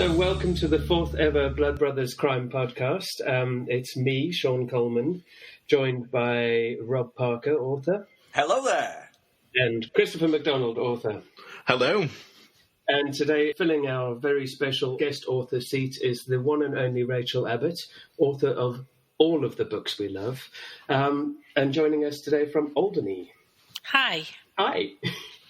So welcome to the fourth ever Blood Brothers Crime Podcast. It's me, Sean Coleman, joined by Rob Parker, author. Hello there. And Christopher MacDonald, author. Hello. And today, filling our very special guest author seat is the one and only Rachel Abbott, author of all of the books we love, and joining us today from Alderney. Hi. Hi.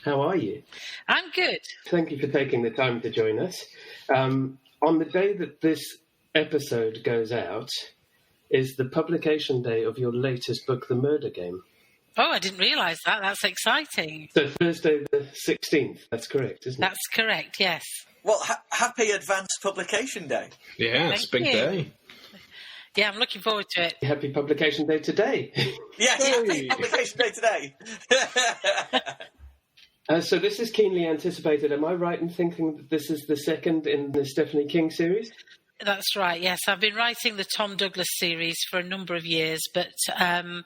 How are you? I'm good. Thank you for taking the time to join us. On the day that this episode goes out is the publication day of your latest book, The Murder Game. Oh, I didn't realise that. That's exciting. So Thursday the 16th, that's correct, isn't it? That's correct, yes. Well, happy advanced publication day. Yeah, it's a big day. Yeah, I'm looking forward to it. Happy publication day today. Yes, happy publication day today. So this is keenly anticipated. Am I right in thinking that this is the second in the Stephanie King series? That's right, yes. I've been writing the Tom Douglas series for a number of years, but a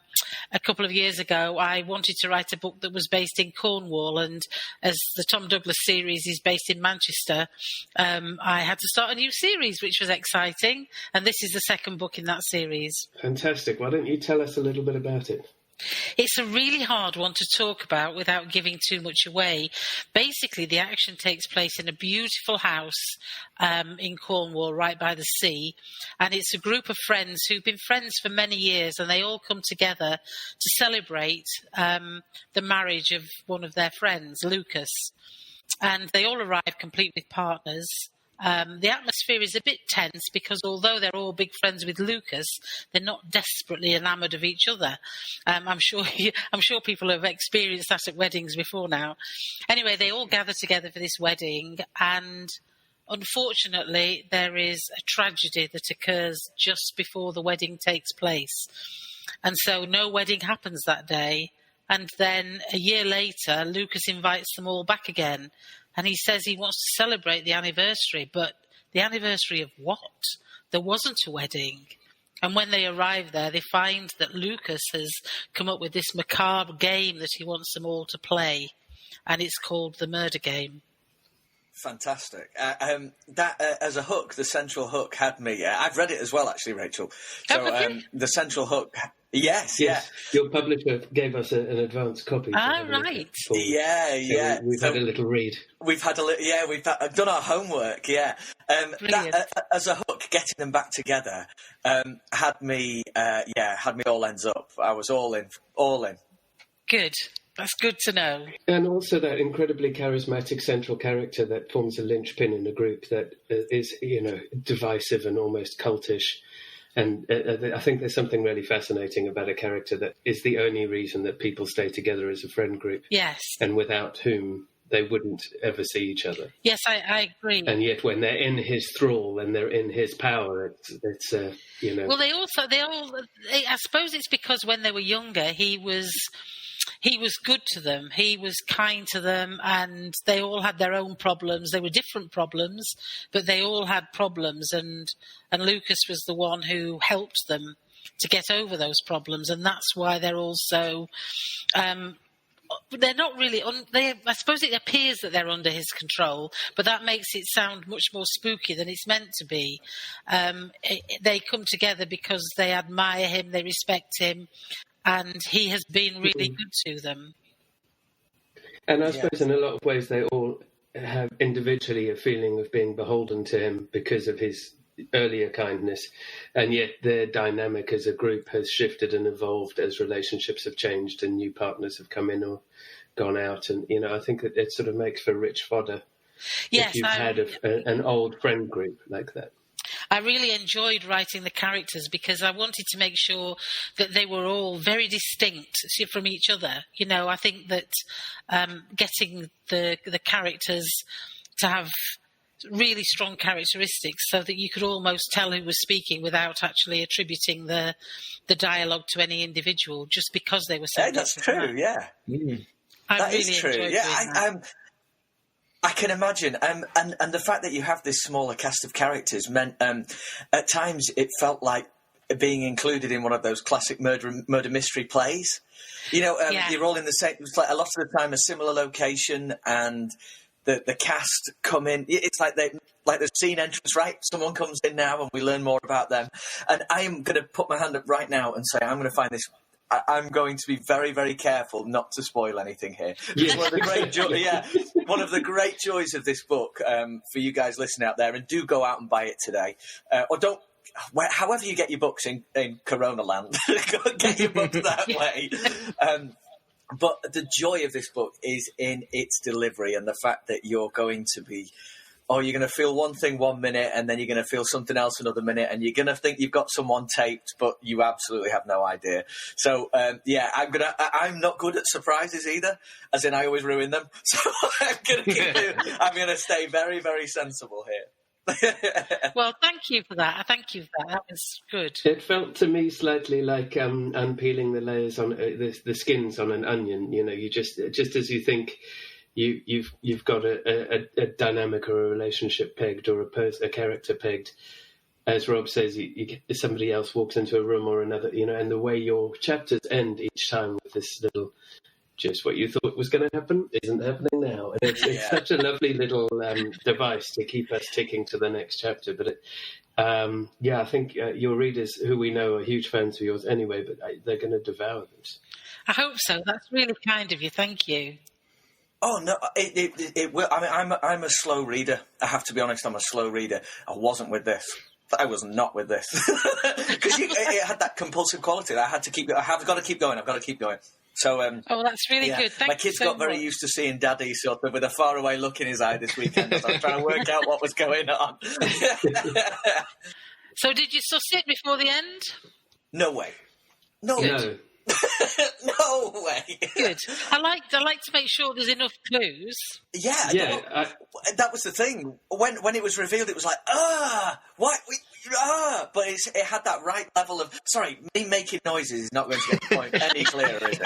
couple of years ago I wanted to write a book that was based in Cornwall, and as the Tom Douglas series is based in Manchester, I had to start a new series, which was exciting, and this is the second book in that series. Fantastic. Why don't you tell us a little bit about it? It's a really hard one to talk about without giving too much away. Basically, the action takes place in a beautiful house in Cornwall, right by the sea. And it's a group of friends who've been friends for many years, and they all come together to celebrate the marriage of one of their friends, Lucas. And they all arrive complete with partners. The atmosphere is a bit tense because although they're all big friends with Lucas, they're not desperately enamoured of each other. I'm sure people have experienced that at weddings before now. Anyway, they all gather together for this wedding, and unfortunately there is a tragedy that occurs just before the wedding takes place. And so no wedding happens that day. And then a year later, Lucas invites them all back again. And he says he wants to celebrate the anniversary, but the anniversary of what? There wasn't a wedding. And when they arrive there, they find that Lucas has come up with this macabre game that he wants them all to play. And it's called The Murder Game. Fantastic. That as a hook, the central hook had me. I've read it as well, actually, Rachel. So the central hook... Yes, yeah. Your publisher gave us an advance copy. Right. Yeah. We've had a little read. We've done our homework, yeah. As a hook, getting them back together had me all ends up. I was all in. Good. That's good to know. And also that incredibly charismatic central character that forms a linchpin in a group that is, divisive and almost cultish. And I think there's something really fascinating about a character that is the only reason that people stay together as a friend group. Yes. And without whom they wouldn't ever see each other. Yes, I agree. And yet when they're in his thrall and they're in his power, it's Well, I suppose it's because when they were younger, he was good to them. He was kind to them, and they all had their own problems. They were different problems, but they all had problems, and Lucas was the one who helped them to get over those problems, and that's why they're also... they're not really... I suppose it appears that they're under his control, but that makes it sound much more spooky than it's meant to be. They come together because they admire him, they respect him, and he has been really good to them. And I suppose in a lot of ways they all have individually a feeling of being beholden to him because of his earlier kindness, and yet their dynamic as a group has shifted and evolved as relationships have changed and new partners have come in or gone out. And, I think that it sort of makes for rich fodder if you've had an old friend group like that. I really enjoyed writing the characters because I wanted to make sure that they were all very distinct from each other. I think that getting the characters to have really strong characteristics so that you could almost tell who was speaking without actually attributing the dialogue to any individual just because they were so different. That's true, yeah. Mm. That is true, yeah. I can imagine, and the fact that you have this smaller cast of characters meant at times it felt like being included in one of those classic murder mystery plays. You're all in the same, a lot of the time a similar location, and the cast come in. It's like the scene entrance, right? Someone comes in now, and we learn more about them. And I am going to put my hand up right now and say I'm going to find this. I'm going to be very, very careful not to spoil anything here. Yes. One of the great one of the great joys of this book for you guys listening out there, and do go out and buy it today, or don't. However you get your books in Corona land, go get your books that way. But the joy of this book is in its delivery, and the fact that you're going to be, you're going to feel one thing 1 minute, and then you're going to feel something else another minute, and you're going to think you've got someone taped, but you absolutely have no idea. So, I'm not good at surprises either, as in I always ruin them. So I'm going to stay very, very sensible here. Well, thank you for that. Thank you for that. That was good. It felt to me slightly like unpeeling the layers on the skins on an onion. You know, you just as you think you've got a dynamic or a relationship pegged or a character pegged, as Rob says, somebody else walks into a room or another. You know, and the way your chapters end each time with this little. Just what you thought was going to happen isn't happening now. And it's such a lovely little device to keep us ticking to the next chapter. But I think your readers, who we know are huge fans of yours anyway, but they're going to devour this. I hope so. That's really kind of you. Thank you. Oh no, it will. I mean, I'm a slow reader. I have to be honest. I'm a slow reader. I wasn't with this. I was not with this because it had that compulsive quality. I have got to keep going. I've got to keep going. So, that's really good. Thank my kids you so got very much. used to seeing Daddy sort of with a faraway look in his eye this weekend as I was trying to work out what was going on. So, did you suss it before the end? No way. No. No way. Good. I like to make sure there's enough clues. Yeah. That was the thing. When it was revealed, it was like, what? But it had that right level of. Sorry, me making noises is not going to get the point any clearer, is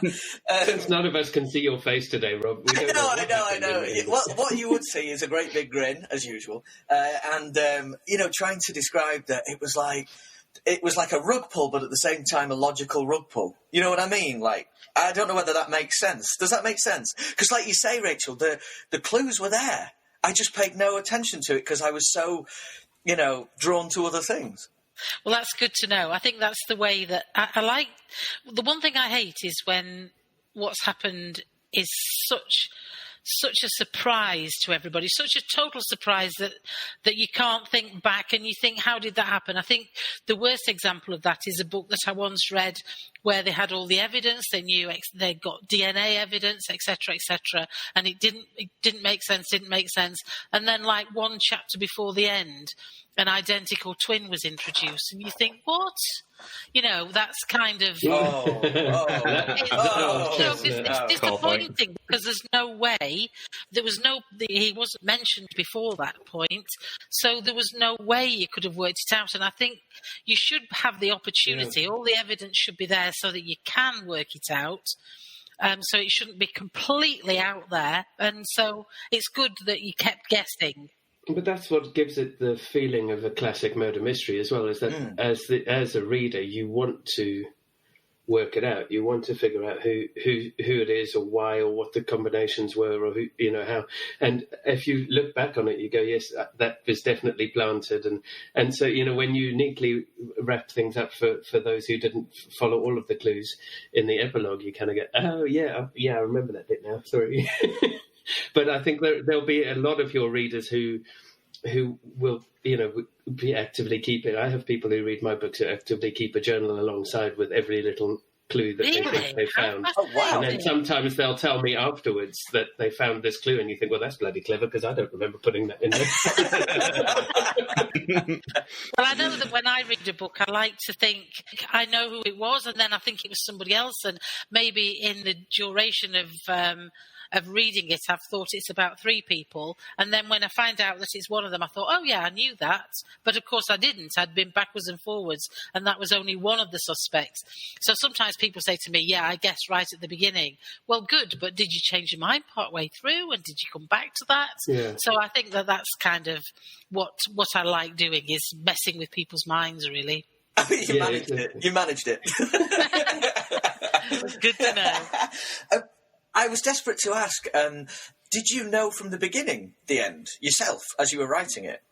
it? Since none of us can see your face today, Rob. I know. What you would see is a great big grin, as usual, and trying to describe that it was like a rug pull, but at the same time a logical rug pull. You know what I mean? Like, I don't know whether that makes sense. Does that make sense? Because, like you say, Rachel, the clues were there. I just paid no attention to it because I was so, drawn to other things. Well, that's good to know. I think that's the way that I like. The one thing I hate is when what's happened is such a surprise to everybody, such a total surprise that you can't think back and you think, how did that happen? I think the worst example of that is a book that I once read where they had all the evidence, they knew they got DNA evidence, etc., and it didn't make sense, and then like one chapter before the end, an identical twin was introduced, and you think, what? That's kind of... It's disappointing because there's no way, he wasn't mentioned before that point, so there was no way you could have worked it out, and I think you should have the opportunity, all the evidence should be there so that you can work it out. So it shouldn't be completely out there, and so it's good that you kept guessing. But that's what gives it the feeling of a classic murder mystery as well, is that as a reader, you want to work it out. You want to figure out who it is or why or what the combinations were or who, how. And if you look back on it, you go, yes, that was definitely planted. And so, when you neatly wrap things up for those who didn't follow all of the clues in the epilogue, you kind of go, oh, yeah, I remember that bit now. Sorry. But I think there'll be a lot of your readers who will, be actively keeping. I have people who read my books who actively keep a journal alongside with every little clue that they think they found. Oh, wow. And then sometimes they'll tell me afterwards that they found this clue, and you think, well, that's bloody clever because I don't remember putting that in there. Well, I know that when I read a book, I like to think I know who it was, and then I think it was somebody else, and maybe in the duration of reading it, I've thought it's about three people, and then when I find out that it's one of them, I thought, oh yeah, I knew that, but of course I didn't. I'd been backwards and forwards, and that was only one of the suspects. So sometimes people say to me, yeah, I guessed right at the beginning. Well, good, but did you change your mind part way through, and did you come back to that? Yeah. So I think that's kind of what I like doing, is messing with people's minds, really. You managed it. It's good to know. I was desperate to ask, did you know from the beginning the end yourself as you were writing it?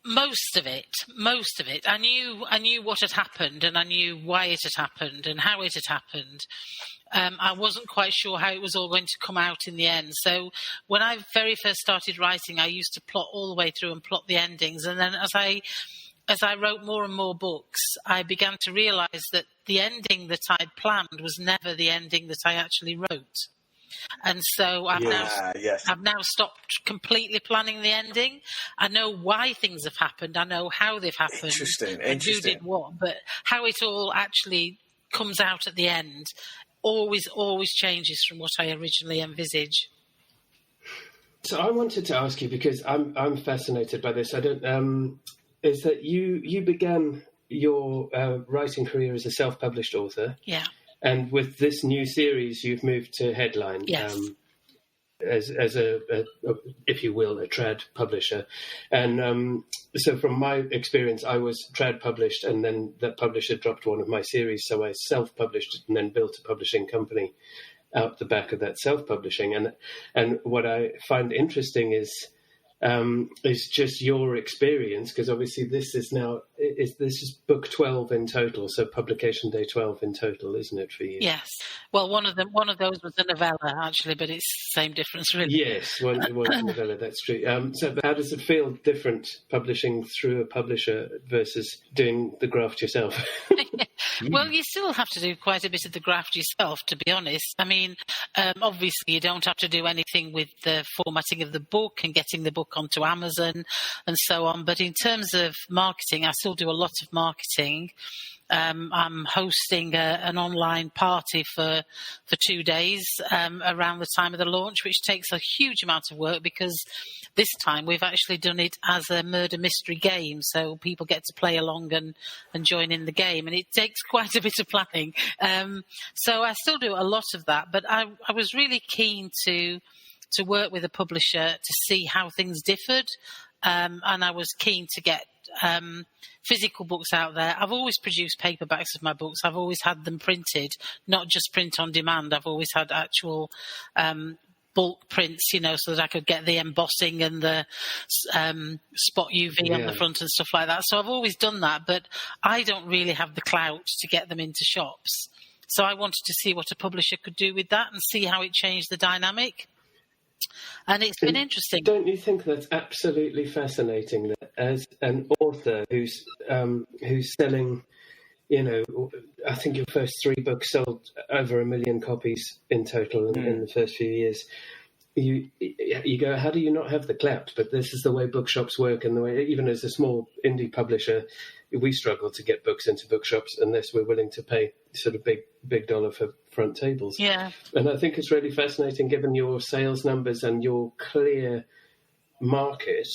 Most of it. I knew what had happened, and I knew why it had happened and how it had happened. I wasn't quite sure how it was all going to come out in the end. So when I very first started writing, I used to plot all the way through and plot the endings. And then as I wrote more and more books, I began to realise that the ending that I'd planned was never the ending that I actually wrote. And so I've now stopped completely planning the ending. I know why things have happened. I know how they've happened. Interesting. And who did what. But how it all actually comes out at the end always changes from what I originally envisage. So I wanted to ask you, because I'm fascinated by this. Is that you began your writing career as a self-published author? Yeah. And with this new series, you've moved to Headline. Yes. As a if you will, a trad publisher. And so from my experience, I was trad published, and then that publisher dropped one of my series, so I self-published and then built a publishing company out the back of that self-publishing. And what I find interesting is just your experience, because obviously this is book 12 in total, so publication day 12 in total, isn't it, for you? Yes. Well, one of those was a novella, actually, but it's the same difference, really. Yes, one novella, that's true. So how does it feel different publishing through a publisher versus doing the graft yourself? Well, you still have to do quite a bit of the graft yourself, to be honest. I mean, obviously you don't have to do anything with the formatting of the book and getting the book onto Amazon and so on. But in terms of marketing, I still do a lot of marketing. I'm hosting an online party for 2 days around the time of the launch, which takes a huge amount of work, because this time we've actually done it as a murder mystery game, so people get to play along and join in the game, and it takes quite a bit of planning. So I still do a lot of that, but I was really keen to work with a publisher to see how things differed, and I was keen to get physical books out there. I've always produced paperbacks of my books. I've always had them printed, not just print on demand. I've always had actual bulk prints, so that I could get the embossing and the spot UV on the front and stuff like that. So I've always done that, but I don't really have the clout to get them into shops. So I wanted to see what a publisher could do with that and see how it changed the dynamic. And it's been interesting. Don't you think that's absolutely fascinating, that as an author who's selling, I think your first 3 books sold over 1 million copies in total in the first few years. You go, how do you not have the clout? But this is the way bookshops work, and the way, even as a small indie publisher, we struggle to get books into bookshops unless we're willing to pay sort of big dollar for front tables. Yeah. And I think it's really fascinating, given your sales numbers and your clear market,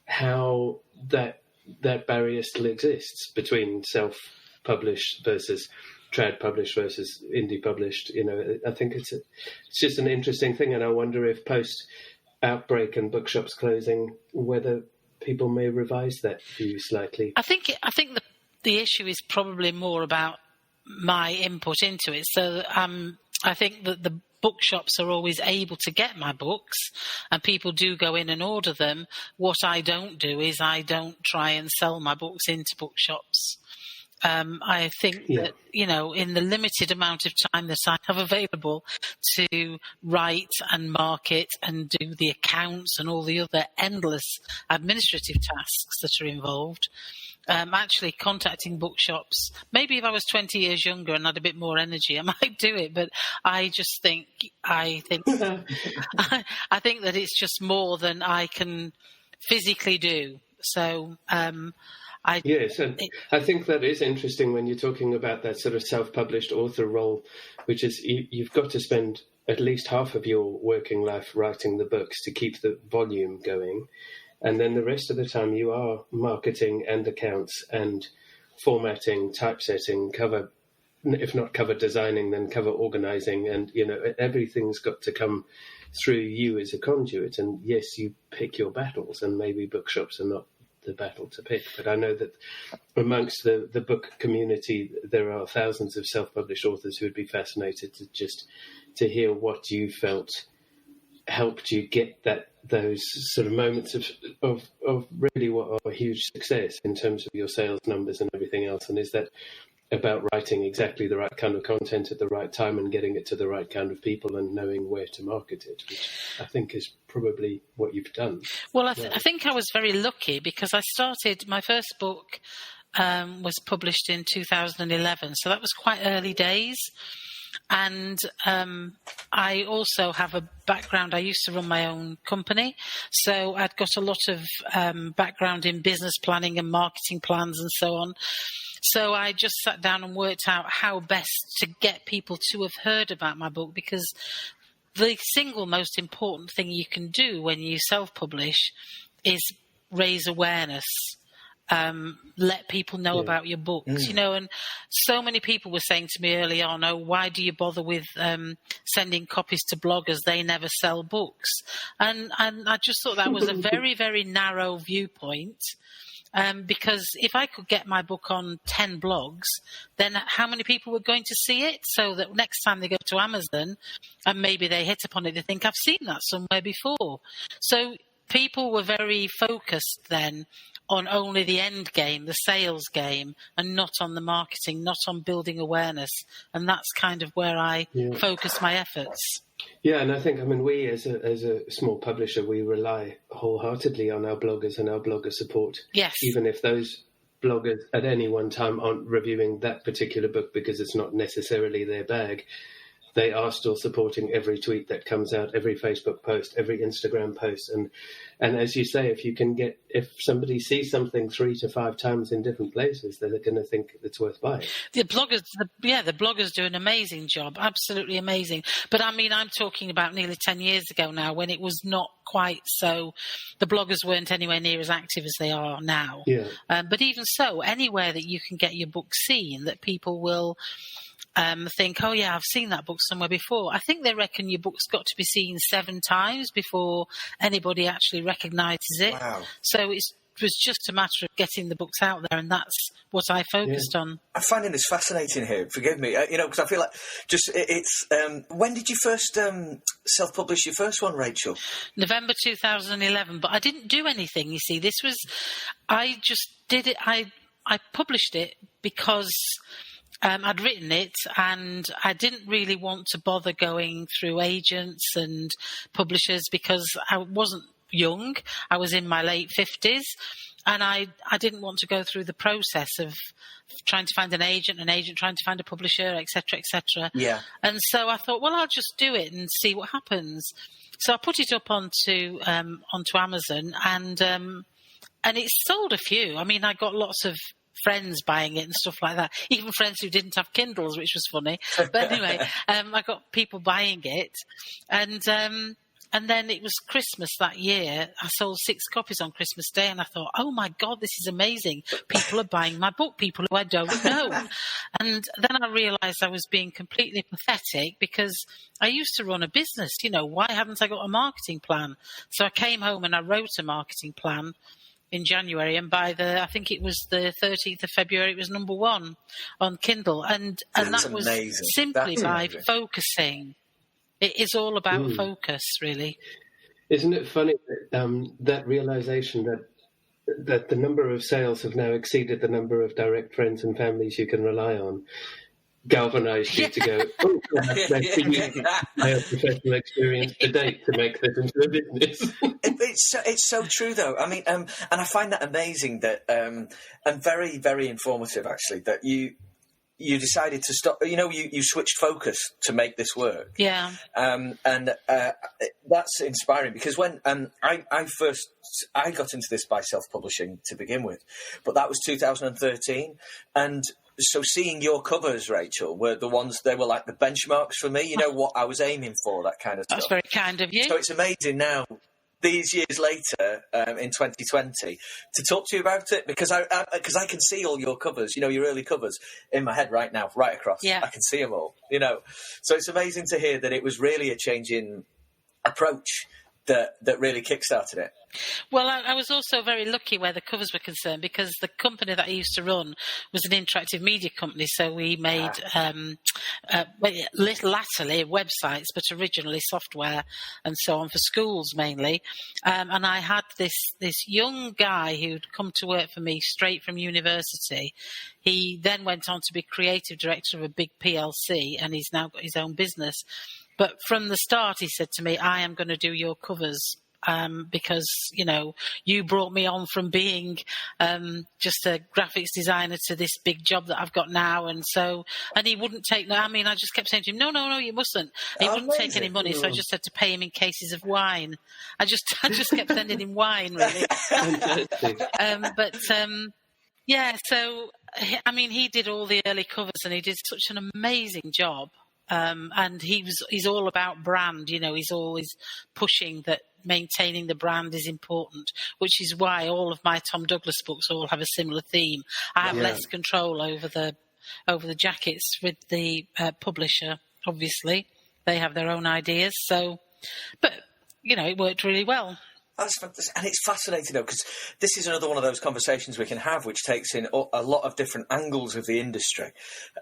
how that barrier still exists between self-published versus trad published versus indie published. I think it's just an interesting thing, and I wonder if post outbreak and bookshops closing, whether people may revise that view slightly. I think the issue is probably more about my input into it. So I think that the bookshops are always able to get my books, and people do go in and order them. What I don't do is I don't try and sell my books into bookshops. I think that, in the limited amount of time that I have available to write and market and do the accounts and all the other endless administrative tasks that are involved, actually contacting bookshops, maybe if I was 20 years younger and had a bit more energy, I might do it. But I think I think that it's just more than I can physically do. So, yes, and I think that is interesting when you're talking about that sort of self-published author role, which is you've got to spend at least half of your working life writing the books to keep the volume going. And then the rest of the time you are marketing and accounts and formatting, typesetting, cover, if not cover designing, then cover organizing. And, everything's got to come through you as a conduit. And yes, you pick your battles, and maybe bookshops are not the battle to pick. But I know that amongst the book community, there are thousands of self-published authors who would be fascinated to hear what you felt helped you get those sort of moments of really what are a huge success in terms of your sales numbers and everything else. And is that about writing exactly the right kind of content at the right time and getting it to the right kind of people and knowing where to market it, which I think is probably what you've done. Well, I think I was very lucky because I started, my first book was published in 2011, so that was quite early days. And I also have a background. I used to run my own company, so I'd got a lot of background in business planning and marketing plans and so on. So I just sat down and worked out how best to get people to have heard about my book, because the single most important thing you can do when you self-publish is raise awareness. Let people know about your books, and so many people were saying to me early on, oh, why do you bother with sending copies to bloggers? They never sell books. And I just thought that was a very, very narrow viewpoint. Because if I could get my book on 10 blogs, then how many people were going to see it? So that next time they go to Amazon and maybe they hit upon it, they think, I've seen that somewhere before. So people were very focused then on only the end game, the sales game, and not on the marketing, not on building awareness. And that's kind of where I focus my efforts. Yeah, and I think, we as a small publisher, we rely wholeheartedly on our bloggers and our blogger support. Yes. Even if those bloggers at any one time aren't reviewing that particular book because it's not necessarily their bag, they are still supporting every tweet that comes out, every Facebook post, every Instagram post. And as you say, if somebody sees something 3 to 5 times in different places, they're going to think it's worth buying. The bloggers do an amazing job, absolutely amazing. But I'm talking about nearly 10 years ago now, when it was not quite so, the bloggers weren't anywhere near as active as they are now. Yeah. But even so, anywhere that you can get your book seen, that people will think, oh yeah, I've seen that book somewhere before. I think they reckon your book's got to be seen 7 times before anybody actually recognises it. Wow. So it was just a matter of getting the books out there, and that's what I focused on. I'm finding this fascinating here. Forgive me, because I feel like it's. When did you first self-publish your first one, Rachel? November 2011. But I didn't do anything. You see, I just did it. I published it because I'd written it, and I didn't really want to bother going through agents and publishers because I wasn't young. I was in my late 50s, and I didn't want to go through the process of trying to find an agent trying to find a publisher, etc., etc. Yeah. And so I thought, well, I'll just do it and see what happens. So I put it up onto Amazon, and it sold a few. I got lots of friends buying it and stuff like that, even friends who didn't have Kindles, which was funny. But anyway, I got people buying it, and then it was Christmas that year. I sold 6 copies on Christmas Day, and I thought, oh my God, this is amazing. People are buying my book, people who I don't know. And then I realised I was being completely pathetic because I used to run a business. Why hadn't I got a marketing plan? So I came home and I wrote a marketing plan in January, and by I think it was the 13th of February, it was number 1 on Kindle, and that was amazing. Simply by focusing. It is all about focus, really. Isn't it funny that realization that the number of sales have now exceeded the number of direct friends and families you can rely on galvanized you to go, oh, I have professional experience to date to make this into a business. It's so true, though. And I find that amazing that, and very, very informative, actually, that you decided to stop. You switched focus to make this work. Yeah. And that's inspiring, because when I got into this by self-publishing to begin with, but that was 2013, and so seeing your covers, Rachel, were the ones, they were like the benchmarks for me, what I was aiming for, that kind of stuff. That's very kind of you. So it's amazing now, these years later, in 2020, to talk to you about it, because I can see all your covers, your early covers in my head right now, right across. Yeah. I can see them all, So it's amazing to hear that it was really a change in approach that really kickstarted it? Well, I was also very lucky where the covers were concerned, because the company that I used to run was an interactive media company. So we made latterly websites, but originally software and so on for schools mainly. And I had this young guy who'd come to work for me straight from university. He then went on to be creative director of a big PLC, and he's now got his own business. But from the start, he said to me, I am going to do your covers. Because, you brought me on from being just a graphics designer to this big job that I've got now. And he wouldn't take, I just kept saying to him, no, you mustn't. He wouldn't take any money, so I just had to pay him in cases of wine. I just kept sending him wine, really. He did all the early covers, and he did such an amazing job. And he's all about brand, he's always pushing that maintaining the brand is important, which is why all of my Tom Douglas books all have a similar theme. I have less control over the jackets with the publisher, obviously. They have their own ideas. But it worked really well. That's fantastic. And it's fascinating, though, because this is another one of those conversations we can have, which takes in a lot of different angles of the industry.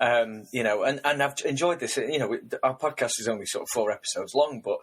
And I've enjoyed this. Our podcast is only sort of 4 episodes long, but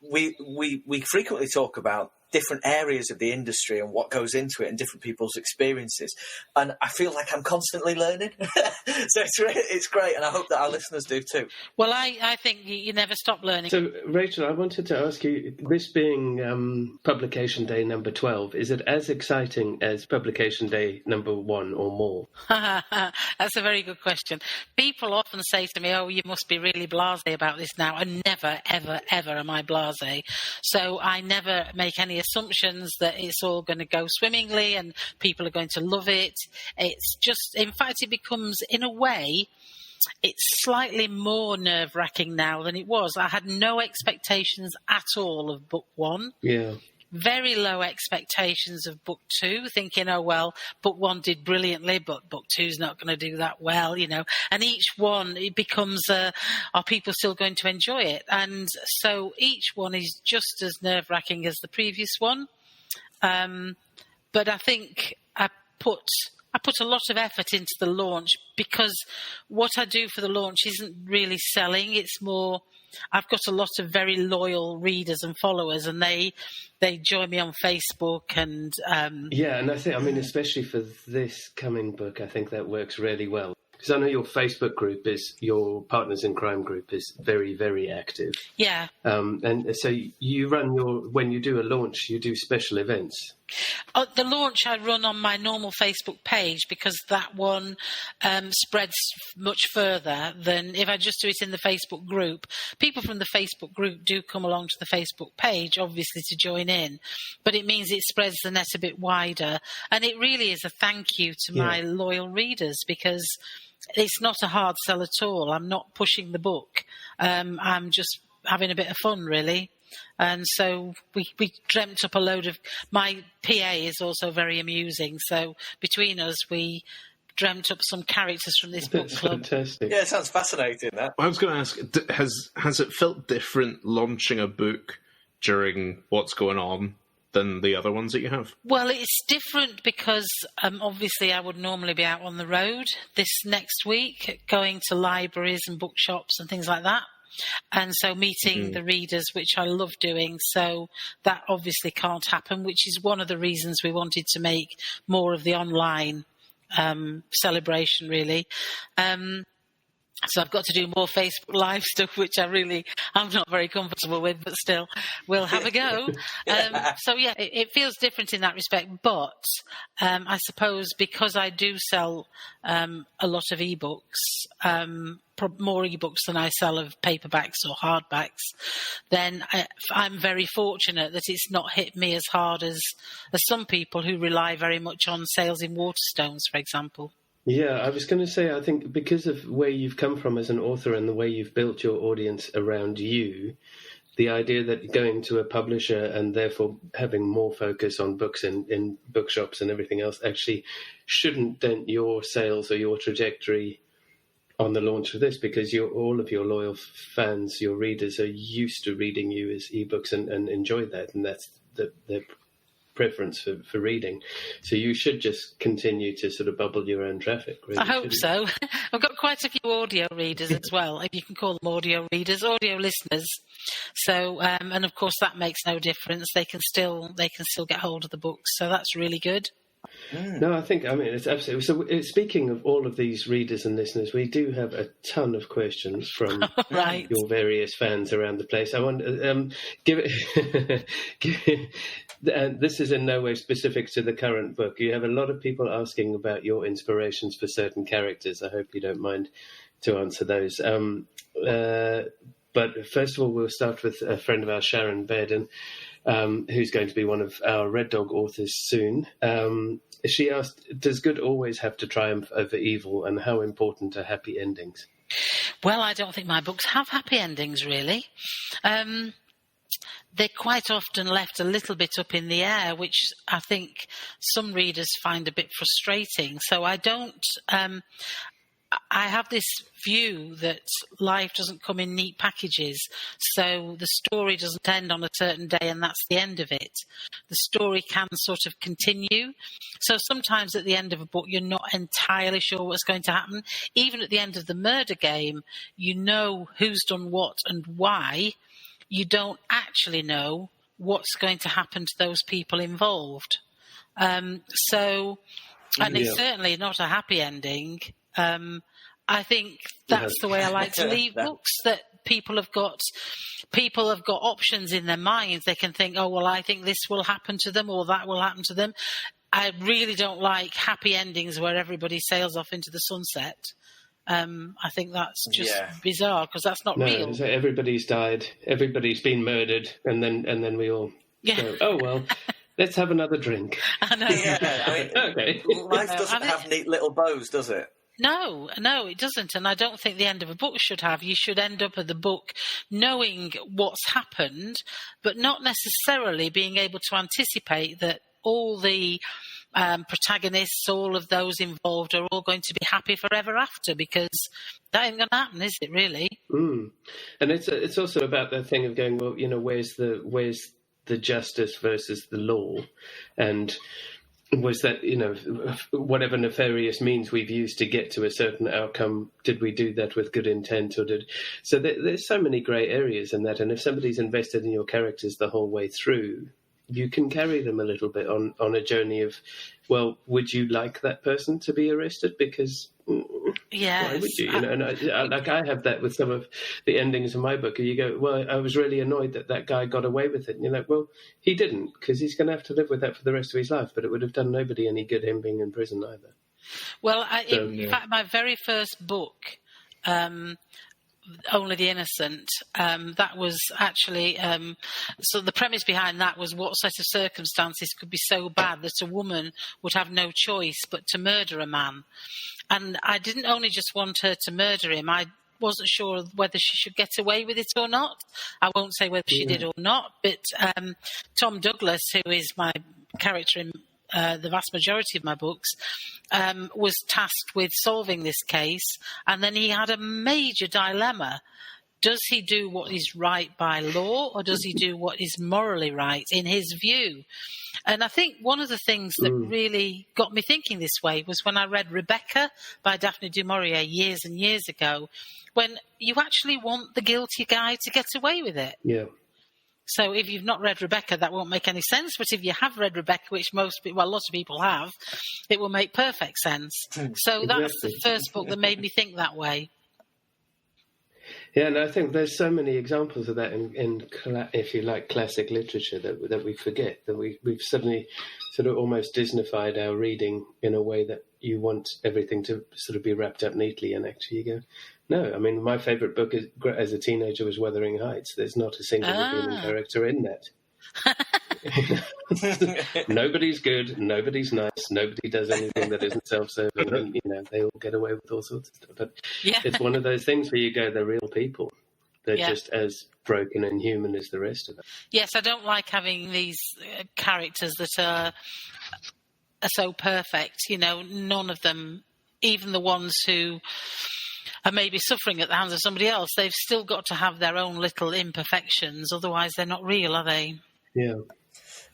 we frequently talk about different areas of the industry and what goes into it and different people's experiences. And I feel like I'm constantly learning. So it's great, and I hope that our listeners do too. Well, I think you never stop learning. So, Rachel, I wanted to ask you, this being publication day number 12, is it as exciting as publication day number 1 or more? That's a very good question. People often say to me, you must be really blasé about this now. And never, ever, ever am I blasé. So I never make any assumptions that it's all going to go swimmingly and people are going to love it. It's just, in fact, it becomes, in a way, it's slightly more nerve-wracking now than it was. I had no expectations at all of book 1. Yeah. Very low expectations of book 2, thinking, book 1 did brilliantly, but book 2's not going to do that well, And each one, it becomes, are people still going to enjoy it? And so each one is just as nerve-wracking as the previous one. But I think I put a lot of effort into the launch, because what I do for the launch isn't really selling. It's more, I've got a lot of very loyal readers and followers, and they join me on Facebook. And and I think, especially for this coming book, I think that works really well. Because I know your Facebook group your Partners in Crime group is very, very active. Yeah. And so you when you do a launch, you do special events. The launch I run on my normal Facebook page, because that one spreads much further than if I just do it in the Facebook group. People from the Facebook group do come along to the Facebook page, obviously, to join in, but it means it spreads the net a bit wider. And it really is a thank you to my loyal readers, because it's not a hard sell at all. I'm not pushing the book. I'm just having a bit of fun, really. And so we dreamt up a load of... My PA is also very amusing. So between us, we dreamt up some characters from this book club. Fantastic. Yeah, it sounds fascinating, that. I was going to ask, has it felt different launching a book during what's going on than the other ones that you have? Well, it's different because obviously I would normally be out on the road this next week, going to libraries and bookshops and things like that. And so meeting the readers, which I love doing, so that obviously can't happen, which is one of the reasons we wanted to make more of the online celebration, really. So I've got to do more Facebook Live stuff, which I'm not very comfortable with, but still, we'll have a go. It feels different in that respect. But I suppose because I do sell a lot of ebooks, more ebooks than I sell of paperbacks or hardbacks, then I'm very fortunate that it's not hit me as hard as some people who rely very much on sales in Waterstones, for example. Yeah, I was going to say, I think because of where you've come from as an author and the way you've built your audience around you, the idea that going to a publisher and therefore having more focus on books in bookshops and everything else actually shouldn't dent your sales or your trajectory on the launch of this, because all of your loyal fans, your readers, are used to reading you as ebooks and enjoy that, and that's their preference for reading. So you should just continue to sort of bubble your own traffic. Really, I hope so. I've got quite a few audio readers as well, if you can call them audio readers, audio listeners. So, and of course that makes no difference. They can still get hold of the books. So that's really good. No, I mean, it's absolutely. So, speaking of all of these readers and listeners, we do have a ton of questions from Right. your various fans around the place. I want give it. This is in no way specific to the current book. You have a lot of people asking about your inspirations for certain characters. I hope you don't mind to answer those. But first of all, we'll start with a friend of ours, Sharon Bairden, who's going to be one of our Red Dog authors soon. She asked, does good always have to triumph over evil, and how important are happy endings? Well, I don't think my books have happy endings, really. They're quite often left a little bit up in the air, which I think some readers find a bit frustrating. So I don't... I have this view that life doesn't come in neat packages, so the story doesn't end on a certain day and that's the end of it. The story can sort of continue. So sometimes at the end of a book, you're not entirely sure what's going to happen. Even at the end of the murder game, you know who's done what and why. You don't actually know what's going to happen to those people involved. And it's certainly not a happy ending. I think that's the way I like to leave books, that people have got options in their minds. They can think, oh, well, I think this will happen to them or that will happen to them. I really don't like happy endings where everybody sails off into the sunset. I think that's just bizarre, because that's not real. So everybody's died, everybody's been murdered, and then we all go, oh, well, let's have another drink. I know. Yeah, I mean, okay. Life doesn't have neat little bows, does it? No, it doesn't. And I don't think the end of a book should have. You should end up at the book knowing what's happened, but not necessarily being able to anticipate that all the protagonists, all of those involved, are all going to be happy forever after, because that ain't going to happen, is it, really? And it's also about that thing of going, well, where's the justice versus the law? And was that, whatever nefarious means we've used to get to a certain outcome, did we do that with good intent, so there's so many grey areas in that. And if somebody's invested in your characters the whole way through, you can carry them a little bit on a journey of, well, would you like that person to be arrested? Because why would you? And I have that with some of the endings of my book. You go, well, I was really annoyed that guy got away with it. And you're like, well, he didn't, because he's going to have to live with that for the rest of his life. But it would have done nobody any good him being in prison either. Well, in fact, my very first book, Only the Innocent, that was actually, so the premise behind that was, what set of circumstances could be so bad that a woman would have no choice but to murder a man. And I didn't only just want her to murder him, I wasn't sure whether she should get away with it or not. I won't say whether she did or not, but Tom Douglas, who is my character in the vast majority of my books, was tasked with solving this case, and then he had a major dilemma. Does he do what is right by law, or does he do what is morally right in his view? And I think one of the things that really got me thinking this way was when I read Rebecca by Daphne du Maurier years and years ago, when you actually want the guilty guy to get away with it. Yeah. So if you've not read Rebecca, that won't make any sense. But if you have read Rebecca, which a lot of people have, it will make perfect sense. So that's the first book that made me think that way. Yeah, and I think there's so many examples of that in if you like, classic literature that we forget, that we've suddenly sort of almost Disneyfied our reading in a way that you want everything to sort of be wrapped up neatly, and actually you go, no, I mean, my favourite book as a teenager was Wuthering Heights. There's not a single redeeming character in that. Nobody's good, nobody's nice, nobody does anything that isn't self-serving, and they all get away with all sorts of stuff. But it's one of those things where you go, they're real people. They're just as broken and human as the rest of us. Yes, I don't like having these characters that are so perfect. None of them, even the ones who are maybe suffering at the hands of somebody else, they've still got to have their own little imperfections. Otherwise, they're not real, are they? Yeah.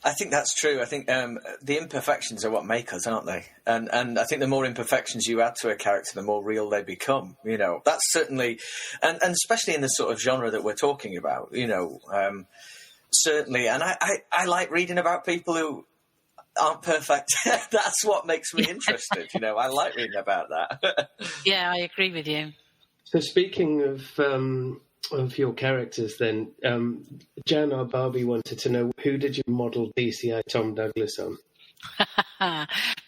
I think that's true. I think the imperfections are what make us, aren't they? And I think the more imperfections you add to a character, the more real they become. You know, that's certainly, and especially in the sort of genre that we're talking about, you know, certainly. And I like reading about people who aren't perfect. That's what makes me interested. You know, I like reading about that. Yeah, I agree with you. So speaking of your characters, then, Jan, our Barbie, wanted to know, who did you model DCI Tom Douglas on?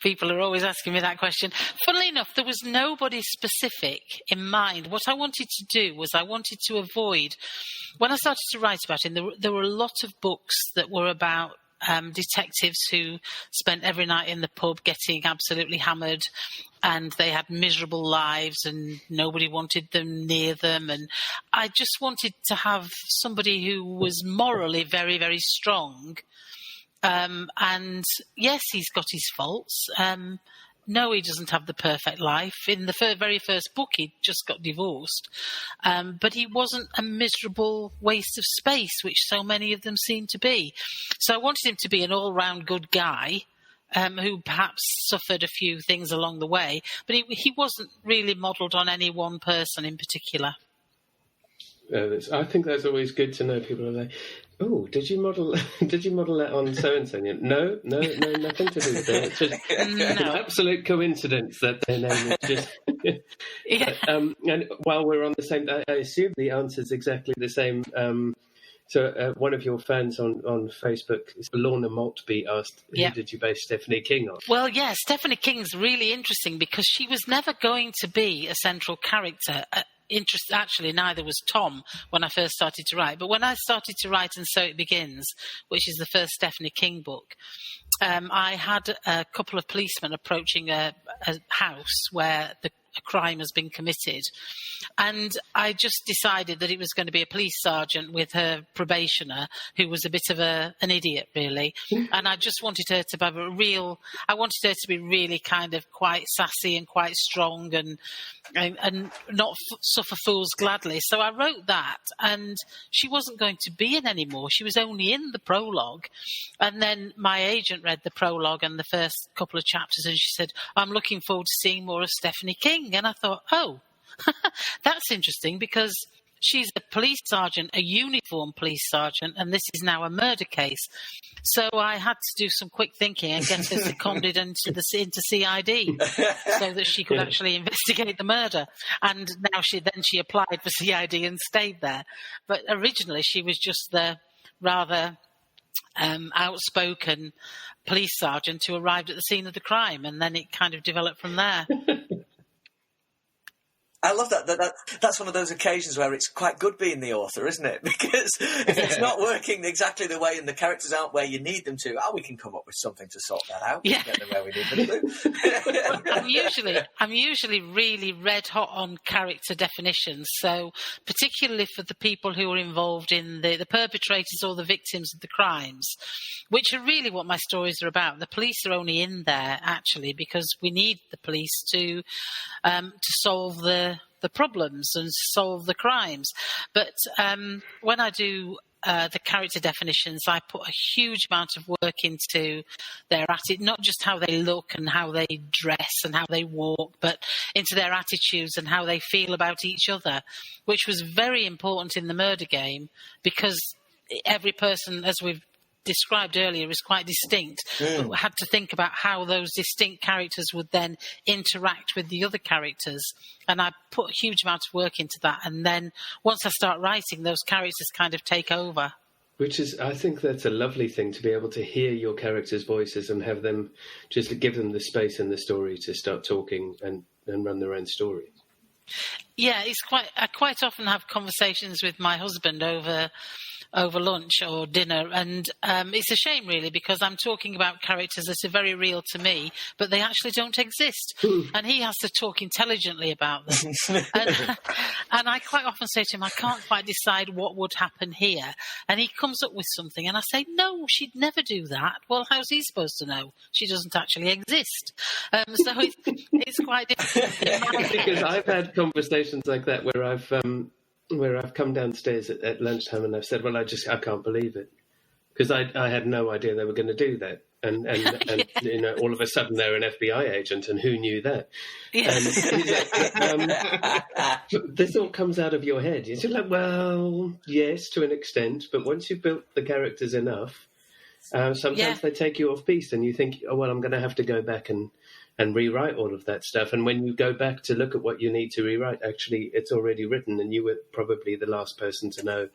People are always asking me that question. Funnily enough, there was nobody specific in mind. What I wanted to do was I wanted to avoid, when I started to write about him, there were a lot of books that were about detectives who spent every night in the pub getting absolutely hammered, and they had miserable lives and nobody wanted them near them. And I just wanted to have somebody who was morally very, very strong. And yes, he's got his faults. No, he doesn't have the perfect life. In the very first book, he just got divorced. But he wasn't a miserable waste of space, which so many of them seem to be. So I wanted him to be an all-round good guy, who perhaps suffered a few things along the way. But he wasn't really modelled on any one person in particular. I think that's always good to know. People are like, "Oh, did you model that on so and so?" No, nothing to do with that. It's just an absolute coincidence that their name is just. Yeah. And while we're on the same, I assume the answer is exactly the same. So one of your fans on Facebook, Lorna Maltby, asked, "Who did you base Stephanie King on?" Well, yeah, Stephanie King's really interesting because she was never going to be a central character. Actually, neither was Tom when I first started to write. But when I started to write And So It Begins, which is the first Stephanie King book, I had a couple of policemen approaching a house where a crime has been committed. And I just decided that it was going to be a police sergeant with her probationer, who was a bit of an idiot, really. And I just wanted her to have I wanted her to be really kind of quite sassy and quite strong and not suffer fools gladly. So I wrote that, and she wasn't going to be in anymore. She was only in the prologue. And then my agent read the prologue and the first couple of chapters, and she said, "I'm looking forward to seeing more of Stephanie King." And I thought, oh, that's interesting, because she's a police sergeant, a uniformed police sergeant, and this is now a murder case. So I had to do some quick thinking and get her seconded into CID so that she could actually investigate the murder. And now she applied for CID and stayed there. But originally she was just the rather outspoken police sergeant who arrived at the scene of the crime, and then it kind of developed from there. I love that. That's one of those occasions where it's quite good being the author, isn't it? Because if it's not working exactly the way and the characters aren't where you need them to, we can come up with something to sort that out. Yeah. Get them where we need them to. I'm usually really red hot on character definitions. So particularly for the people who are involved in the perpetrators or the victims of the crimes, which are really what my stories are about. The police are only in there actually because we need the police to solve the problems and solve the crimes. But when I do the character definitions, I put a huge amount of work into their attitude, not just how they look and how they dress and how they walk, but into their attitudes and how they feel about each other, which was very important in the murder game because every person, as we've described earlier, is quite distinct. But we had to think about how those distinct characters would then interact with the other characters. And I put a huge amount of work into that. And then once I start writing, those characters kind of take over. Which is, I think that's a lovely thing, to be able to hear your characters' voices and have them, just to give them the space in the story to start talking and run their own story. Yeah, I quite often have conversations with my husband over over lunch or dinner, and it's a shame really, because I'm talking about characters that are very real to me, but they actually don't exist, and he has to talk intelligently about them. And I quite often say to him, I can't quite decide what would happen here, and he comes up with something, and I say, no, she'd never do that. Well, how's he supposed to know? She doesn't actually exist. So it's quite difficult. Because I've had conversations like that where I've come downstairs at lunchtime and I've said, well, I can't believe it, because I had no idea they were going to do that, and you know, all of a sudden they're an FBI agent, and who knew that? Yeah. This all comes out of your head. You're like, well, yes, to an extent, but once you've built the characters enough, sometimes they take you off piece, and you think, oh well, I'm going to have to go back and rewrite all of that stuff. And when you go back to look at what you need to rewrite, actually, it's already written, and you were probably the last person to know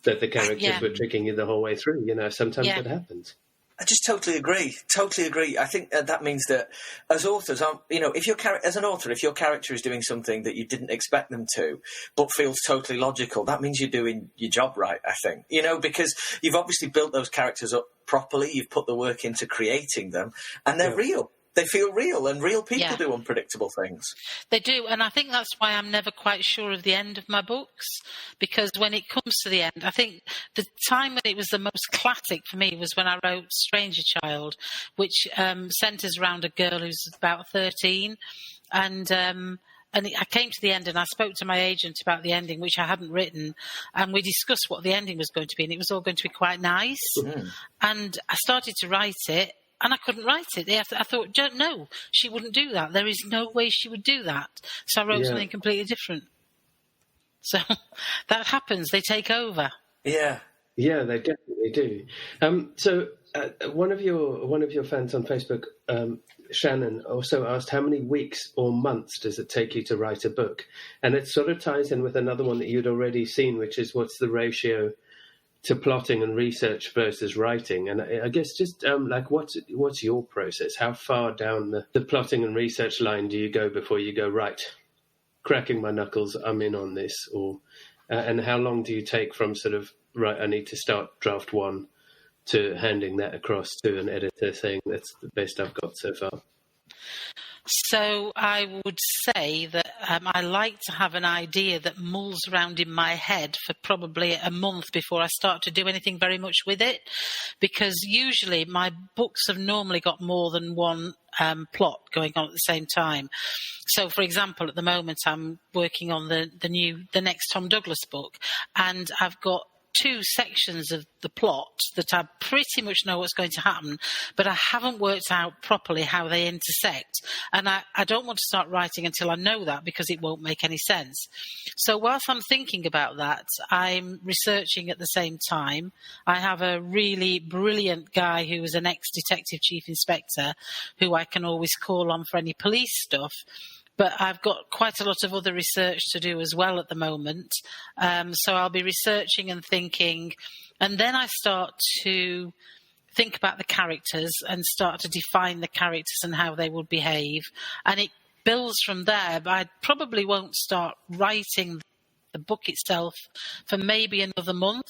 that the characters were tricking you the whole way through. You know, sometimes it happens. I just totally agree. Totally agree. I think that means that as authors, you know, if as an author, if your character is doing something that you didn't expect them to, but feels totally logical, that means you're doing your job right, I think. You know, because you've obviously built those characters up properly, you've put the work into creating them, and they're real. They feel real, and real people do unpredictable things. They do, and I think that's why I'm never quite sure of the end of my books, because when it comes to the end, I think the time when it was the most classic for me was when I wrote Stranger Child, which centres around a girl who's about 13, and I came to the end and I spoke to my agent about the ending, which I hadn't written, and we discussed what the ending was going to be, and it was all going to be quite nice. And I started to write it, and I couldn't write it. I thought, no, she wouldn't do that. There is no way she would do that. So I wrote something completely different. So that happens. They take over. Yeah. Yeah, they definitely do. So one of your fans on Facebook, Shannon, also asked, how many weeks or months does it take you to write a book? And it sort of ties in with another one that you'd already seen, which is what's the ratio to plotting and research versus writing. And I guess just like what's your process? How far down the plotting and research line do you go before you go, right, cracking my knuckles, I'm in on this? Or and how long do you take from sort of, right, I need to start draft one, to handing that across to an editor saying that's the best I've got so far? So I would say that I like to have an idea that mulls around in my head for probably a month before I start to do anything very much with it, because usually my books have normally got more than one plot going on at the same time. So, for example, at the moment I'm working on the next Tom Douglas book, and I've got two sections of the plot that I pretty much know what's going to happen, but I haven't worked out properly how they intersect. And I don't want to start writing until I know that, because it won't make any sense. So whilst I'm thinking about that, I'm researching at the same time. I have a really brilliant guy who is an ex-detective chief inspector who I can always call on for any police stuff. But I've got quite a lot of other research to do as well at the moment. So I'll be researching and thinking, and then I start to think about the characters and start to define the characters and how they would behave. And it builds from there, but I probably won't start writing the book itself for maybe another month.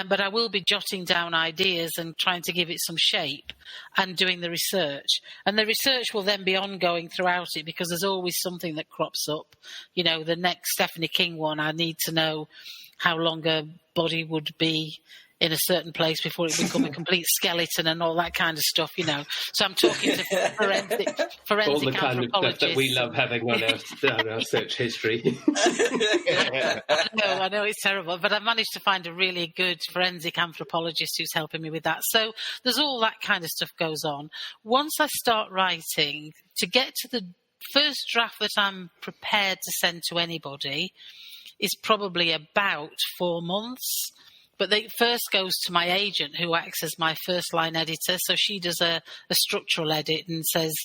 But I will be jotting down ideas and trying to give it some shape and doing the research. And the research will then be ongoing throughout it, because there's always something that crops up. You know, the next Stephanie King one, I need to know how long a body would be in a certain place before it become a complete skeleton and all that kind of stuff, you know. So I'm talking to forensic all the kind of stuff that we love having on our search history. I know it's terrible, but I've managed to find a really good forensic anthropologist who's helping me with that. So there's all that kind of stuff goes on. Once I start writing, to get to the first draft that I'm prepared to send to anybody is probably about 4 months. But it first goes to my agent, who acts as my first-line editor. So she does a structural edit and says,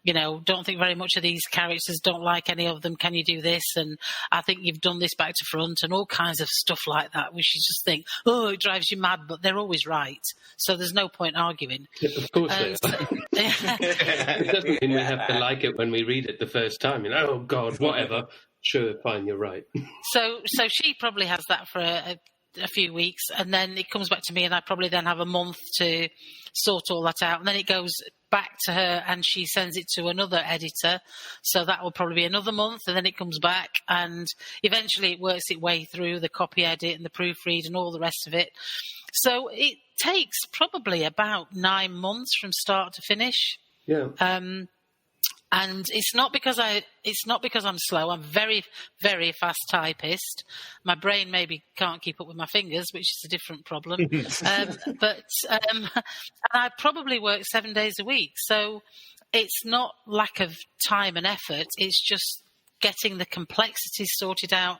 you know, don't think very much of these characters, don't like any of them, can you do this? And I think you've done this back to front, and all kinds of stuff like that, which you just think, oh, it drives you mad, but they're always right. So there's no point arguing. Yeah, of course they are. It doesn't mean we have to like it when we read it the first time. You know, oh, God, whatever. Sure, fine, you're right. So she probably has that for a few weeks, and then it comes back to me, and I probably then have a month to sort all that out, and then it goes back to her, and she sends it to another editor, so that will probably be another month, and then it comes back, and eventually it works its way through the copy edit and the proofread and all the rest of it. So it takes probably about 9 months from start to finish. Yeah. And it's not because I'm slow. I'm very, very fast typist. My brain maybe can't keep up with my fingers, which is a different problem. And I probably work 7 days a week. So it's not lack of time and effort. It's just getting the complexities sorted out,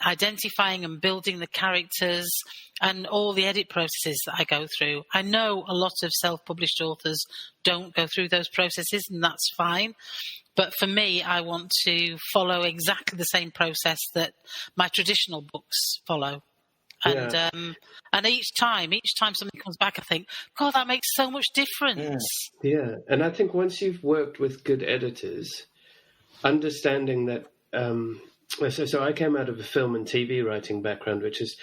identifying and building the characters and all the edit processes that I go through. I know a lot of self-published authors don't go through those processes, and that's fine. But for me, I want to follow exactly the same process that my traditional books follow. And and each time something comes back, I think, God, that makes so much difference. Yeah, and I think once you've worked with good editors, understanding that. So I came out of a film and TV writing background, which is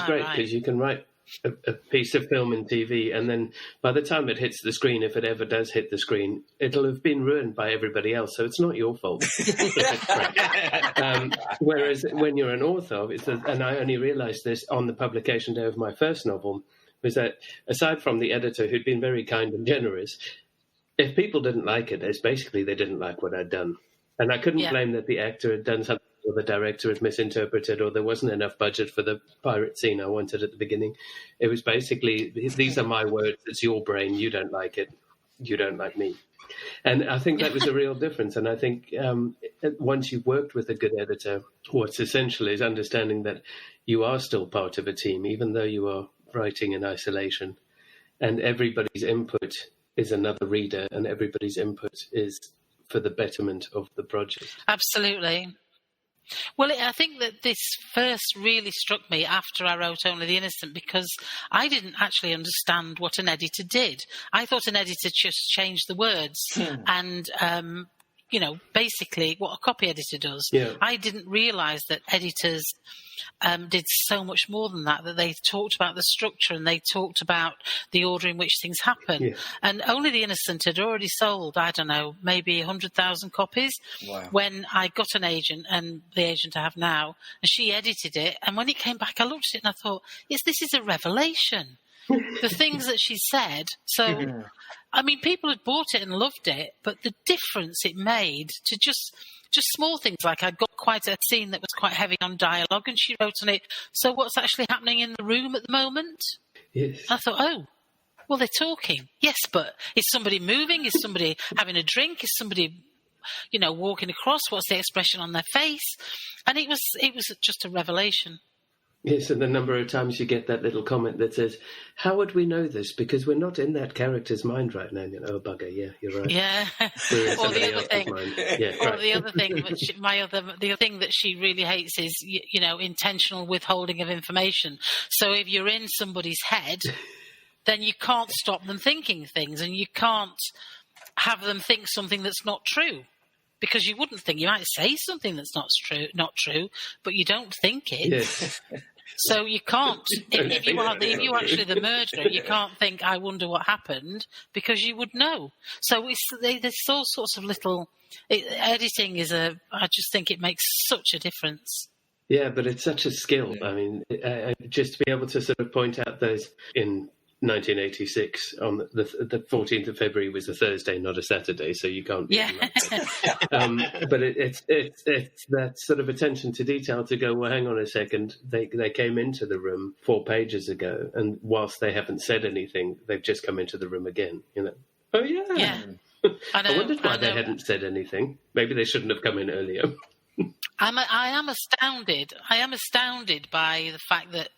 great because you can write a piece of film and TV, and then by the time it hits the screen, if it ever does hit the screen, it'll have been ruined by everybody else. So it's not your fault. Whereas when you're an author, and I only realised this on the publication day of my first novel, was that aside from the editor who'd been very kind and generous, if people didn't like it, it's basically they didn't like what I'd done. And I couldn't blame that the actor had done something or the director had misinterpreted or there wasn't enough budget for the pirate scene I wanted at the beginning. It was basically, these are my words, it's your brain, you don't like it, you don't like me. And I think that was a real difference. And I think once you've worked with a good editor, what's essential is understanding that you are still part of a team, even though you are writing in isolation. And everybody's input is another reader, and everybody's input is for the betterment of the project. Absolutely. Well, I think that this first really struck me after I wrote Only the Innocent, because I didn't actually understand what an editor did. I thought an editor just changed the words and, basically what a copy editor does. Yeah. I didn't realise that editors did so much more than that they talked about the structure and they talked about the order in which things happen. Yeah. And Only the Innocent had already sold, I don't know, maybe 100,000 copies when I got an agent, and the agent I have now, and she edited it. And when it came back, I looked at it and I thought, this is a revelation. The things that she said. So, I mean, people had bought it and loved it, but the difference it made to just small things, like I'd got quite a scene that was quite heavy on dialogue, and she wrote on it, so what's actually happening in the room at the moment? Yes. I thought, well, they're talking. Yes, but is somebody moving? Is somebody having a drink? Is somebody, walking across? What's the expression on their face? And it was just a revelation. Yes, and the number of times you get that little comment that says, how would we know this? Because we're not in that character's mind right now. Oh, bugger, yeah, you're right. Yeah. Or the other thing, the other thing that she really hates is, intentional withholding of information. So if you're in somebody's head, then you can't stop them thinking things, and you can't have them think something that's not true. Because you wouldn't think, you might say something that's not true, but you don't think it. Yes. So you can't, if you are actually the murderer, you can't think, I wonder what happened, because you would know. So there's all sorts of little, editing I just think it makes such a difference. Yeah, but it's such a skill. I mean, just to be able to sort of point out those in 1986 on the 14th of February was a Thursday, not a Saturday, so you can't. Yeah. But it's that sort of attention to detail to go, well, hang on a second, they came into the room 4 pages ago, and whilst they haven't said anything, they've just come into the room again. Oh yeah. Yeah. I wondered why they hadn't said anything. Maybe they shouldn't have come in earlier. I am astounded. I am astounded by the fact that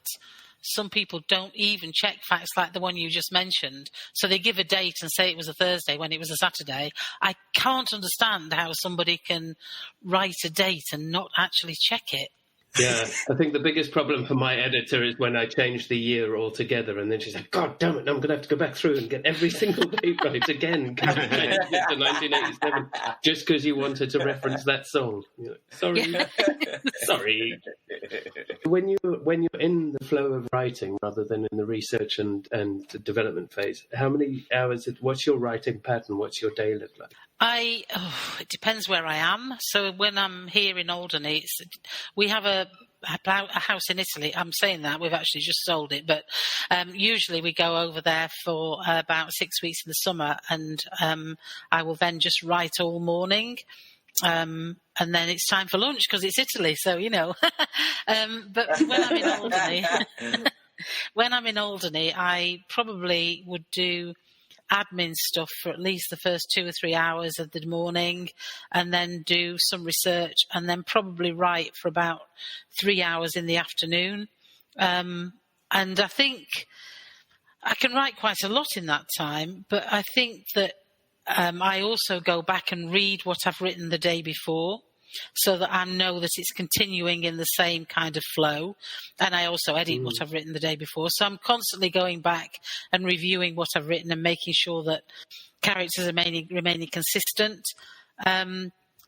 some people don't even check facts like the one you just mentioned. So they give a date and say it was a Thursday when it was a Saturday. I can't understand how somebody can write a date and not actually check it. Yeah, I think the biggest problem for my editor is when I change the year altogether, and then she's like, God damn it, I'm going to have to go back through and get every single date right again. To 1987, just because you wanted to reference that song. Sorry. Sorry. when you're in the flow of writing rather than in the research and the development phase, how many hours? What's your writing pattern? What's your day look like? It depends where I am. So when I'm here in Alderney, we have a house in Italy. I'm saying that we've actually just sold it, but usually we go over there for about 6 weeks in the summer, and I will then just write all morning. And then it's time for lunch because it's Italy, so you know. But when I'm in Alderney, I probably would do admin stuff for at least the first 2 or 3 hours of the morning, and then do some research, and then probably write for about 3 hours in the afternoon. And I think I can write quite a lot in that time, but I think that I also go back and read what I've written the day before, so that I know that it's continuing in the same kind of flow. And I also edit what I've written the day before. So I'm constantly going back and reviewing what I've written and making sure that characters are remaining consistent.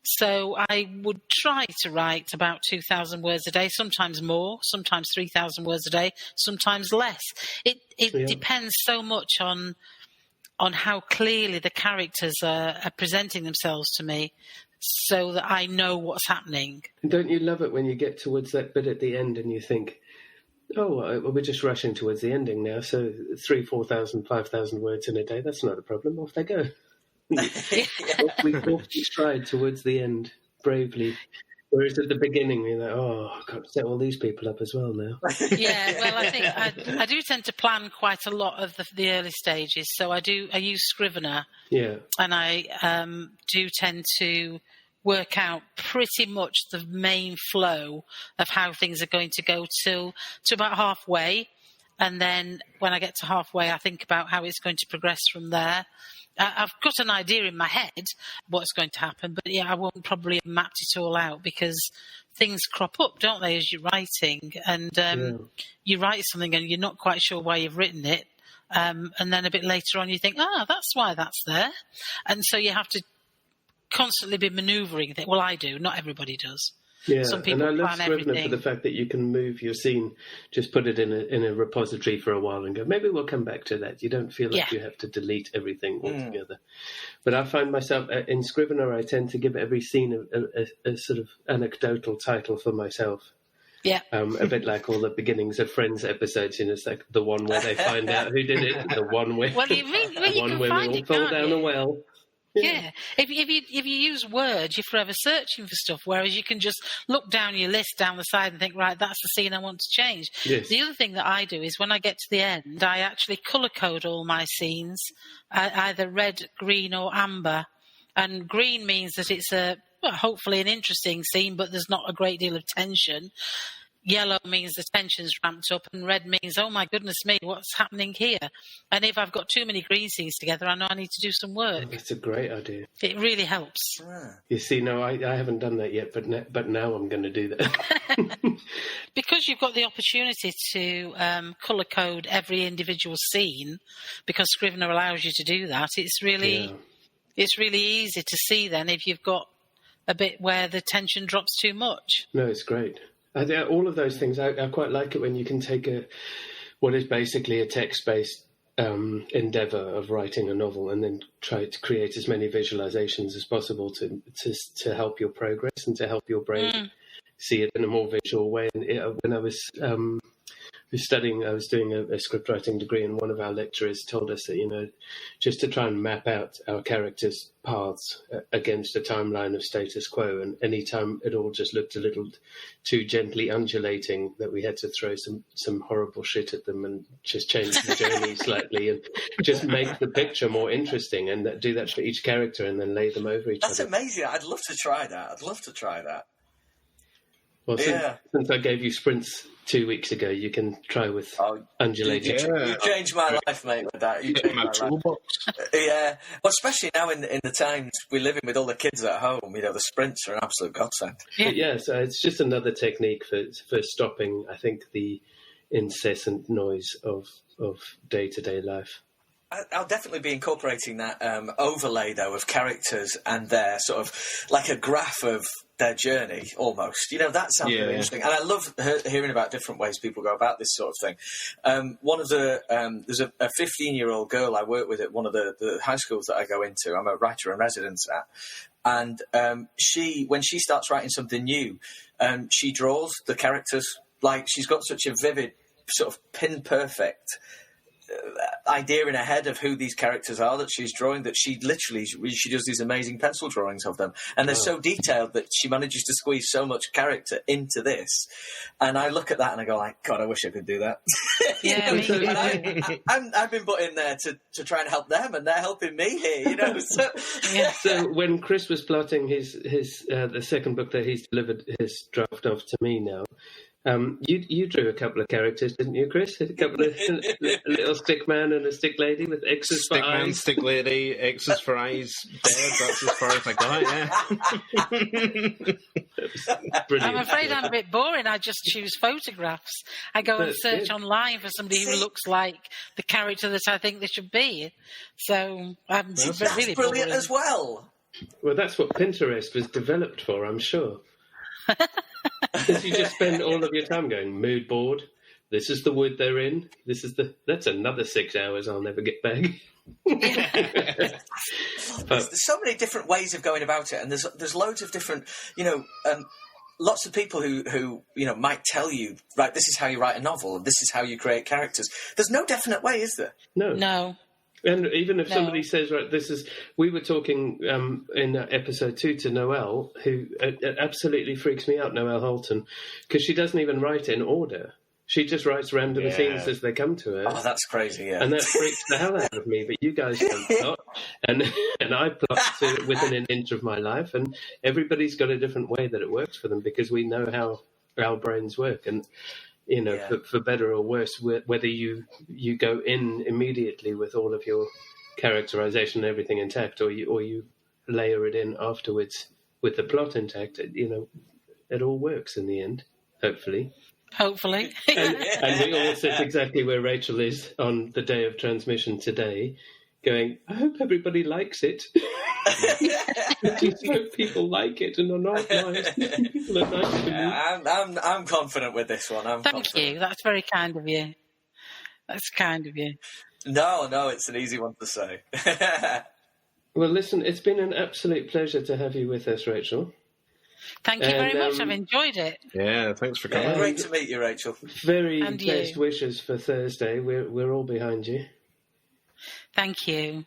So I would try to write about 2,000 words a day, sometimes more, sometimes 3,000 words a day, sometimes less. It depends so much on how clearly the characters are presenting themselves to me, so that I know what's happening. And don't you love it when you get towards that bit at the end and you think, oh, well, we're just rushing towards the ending now, so 3,000, 4,000, 5,000 words in a day, that's not a problem, off they go. We walk each stride towards the end bravely. Whereas at the beginning, you're like, oh, I've got to set all these people up as well now. Yeah, well, I think I do tend to plan quite a lot of the early stages. So I use Scrivener. Yeah. And I do tend to work out pretty much the main flow of how things are going to go to about halfway. And then when I get to halfway, I think about how it's going to progress from there. I've got an idea in my head what's going to happen, but yeah, I won't probably have mapped it all out because things crop up, don't they, as you're writing? And you write something and you're not quite sure why you've written it. And then a bit later on you think, that's why that's there. And so you have to constantly be manoeuvring. Well, I do. Not everybody does. Yeah, some people and I love plan Scrivener everything. for the fact that you can move your scene, just put it in a repository for a while and go, maybe we'll come back to that. You don't feel like you have to delete everything altogether. But I find myself, in Scrivener, I tend to give every scene a sort of anecdotal title for myself. Yeah. A bit like all the beginnings of Friends episodes, it's like the one where they find out who did it, the one where, we all fall down a well. Yeah. If you use Word, you're forever searching for stuff, whereas you can just look down your list down the side and think, right, that's the scene I want to change. Yes. The other thing that I do is when I get to the end, I actually colour code all my scenes, either red, green or amber. And green means that it's hopefully an interesting scene, but there's not a great deal of tension. Yellow means the tension's ramped up, and red means, oh my goodness me, what's happening here? And if I've got too many green scenes together, I know I need to do some work. That's a great idea. It really helps. You see, no, I haven't done that yet, but now I'm going to do that. Because you've got the opportunity to colour code every individual scene, because Scrivener allows you to do that, it's really easy to see then if you've got a bit where the tension drops too much. No, it's great. All of those things, I quite like it when you can take what is basically a text-based endeavour of writing a novel and then try to create as many visualizations as possible to help your progress and to help your brain see it in a more visual way. And when I was studying, I was doing a script writing degree, and one of our lecturers told us that, just to try and map out our characters' paths against a timeline of status quo, and any time it all just looked a little too gently undulating, that we had to throw some horrible shit at them and just change the journey slightly and just make the picture more interesting, and do that for each character and then lay them over each other. That's amazing. I'd love to try that. Well, since I gave you sprints 2 weeks ago, you can try with undulating. You changed my life, mate, with that. You changed my life. Yeah. Well, especially now in the times we live in with all the kids at home, the sprints are an absolute godsend. Yeah, so it's just another technique for stopping, I think, the incessant noise of day-to-day life. I'll definitely be incorporating that overlay, though, of characters and their sort of like a graph of their journey, almost. That sounds really interesting. And I love hearing about different ways people go about this sort of thing. One of there's a 15-year-old girl I work with at one of the high schools that I go into. I'm a writer in residence at. And when she starts writing something new, she draws the characters. Like, she's got such a vivid, sort of pin-perfect idea in her head of who these characters are that she's drawing, that she does these amazing pencil drawings of them, and they're so detailed that she manages to squeeze so much character into this. And I look at that and I go like, God, I wish I could do that. I've been put in there to try and help them, and they're helping me here. So when Chris was plotting his the second book that he's delivered his draft of to me now, you drew a couple of characters, didn't you, Chris? A couple of a little stick man and a stick lady with X's for eyes. Stick man, stick lady, X's for eyes. Dead. That's as far as I got. Yeah. I'm afraid I'm a bit boring. I just choose photographs. I go and search online for somebody who looks like the character that I think they should be. So that's really brilliant boring as well. Well, that's what Pinterest was developed for, I'm sure. Because you just spend all of your time going, mood board, this is the wood they're in, that's another 6 hours I'll never get back. There's so many different ways of going about it, and there's loads of different, lots of people who might tell you, right, this is how you write a novel, and this is how you create characters. There's no definite way, is there? No. And even if somebody says, right, we were talking in episode 2 to Noelle, who absolutely freaks me out, Noelle Holton, because she doesn't even write in order. She just writes random scenes as they come to her. Oh, that's crazy, yeah. And that freaks the hell out of me, but you guys don't plot. And I plot to within an inch of my life, and everybody's got a different way that it works for them, because we know how our brains work. And for better or worse, whether you go in immediately with all of your characterization and everything intact, or you layer it in afterwards with the plot intact, it all works in the end, hopefully. Hopefully. And we all sit exactly where Rachel is on the day of transmission today, going, I hope everybody likes it. I just hope people like it and are not nice. People are nice to me. I'm confident with this one. Thank you. That's very kind of you. That's kind of you. No, it's an easy one to say. Well, listen, it's been an absolute pleasure to have you with us, Rachel. Thank you very much. I've enjoyed it. Yeah, thanks for coming. Great to meet you, Rachel. Very best wishes for Thursday. We're all behind you. Thank you.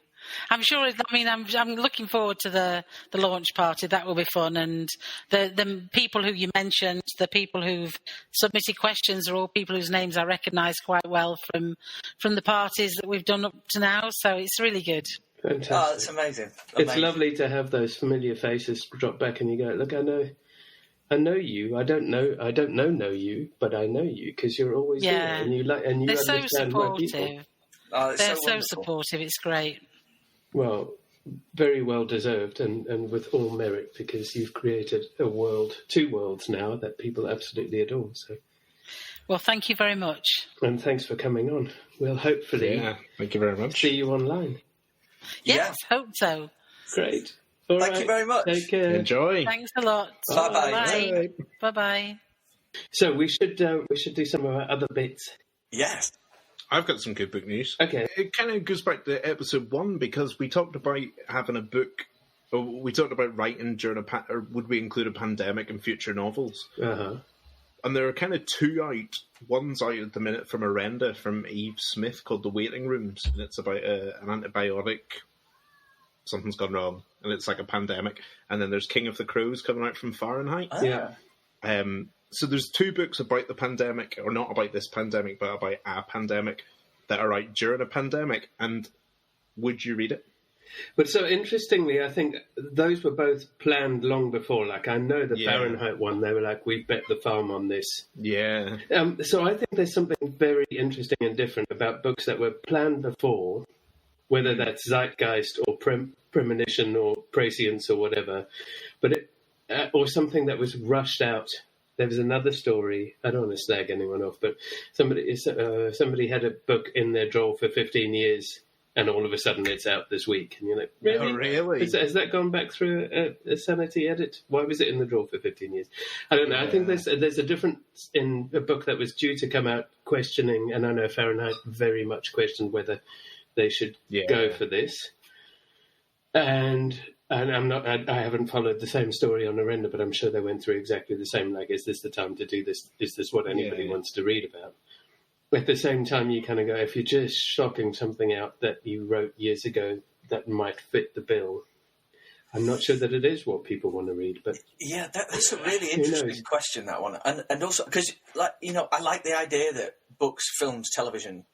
I'm sure. I'm looking forward to the launch party. That will be fun. And the people who you mentioned, the people who've submitted questions, are all people whose names I recognise quite well from the parties that we've done up to now. So it's really good. Fantastic. Oh, it's amazing. It's lovely to have those familiar faces drop back, and you go, look, I know you. I don't know you, but I know you because you're always there, and you They're understand so supportive. my people. Oh, they're so supportive. It's great. Well, very well deserved, and with all merit, because you've created two worlds now that people absolutely adore. So, well, thank you very much, and thanks for coming on. We'll hopefully, thank you very much. See you online. Yes, hope so. Great. Thank you very much. Take care. Enjoy. Thanks a lot. Bye-bye. Bye-bye. So we should do some of our other bits. Yes. I've got some good book news. Okay. It kind of goes back to episode 1 because we talked about having a book, or we talked about writing during or would we include a pandemic in future novels? Uh-huh. And there are kind of 2 out. One's out at the minute from Arenda, from Eve Smith, called The Waiting Rooms. And it's about an antibiotic. Something's gone wrong. And it's like a pandemic. And then there's King of the Crows coming out from Fahrenheit. Yeah. So there's 2 books about the pandemic, or not about this pandemic, but about a pandemic, that are out during a pandemic. And would you read it? But so interestingly, I think those were both planned long before. Like, I know the Fahrenheit one, they were like, we bet the farm on this. Yeah. So I think there's something very interesting and different about books that were planned before, whether that's zeitgeist or premonition or prescience or whatever, but or something that was rushed out. There was another story, I don't want to slag anyone off, but somebody had a book in their drawer for 15 years, and all of a sudden it's out this week, and you're like, really? Oh, really? Has that gone back through a sanity edit? Why was it in the drawer for 15 years? I don't know. I think there's a difference in a book that was due to come out questioning, and I know Fahrenheit very much questioned whether they should go for this. And I'm not. I haven't followed the same story on Arenda, but I'm sure they went through exactly the same. Like, is this the time to do this? Is this what anybody wants to read about? At the same time, you kind of go, if you're just shocking something out that you wrote years ago that might fit the bill, I'm not sure that it is what people want to read. But yeah, that's a really interesting question, that one, and also because, like, I like the idea that books, films, television,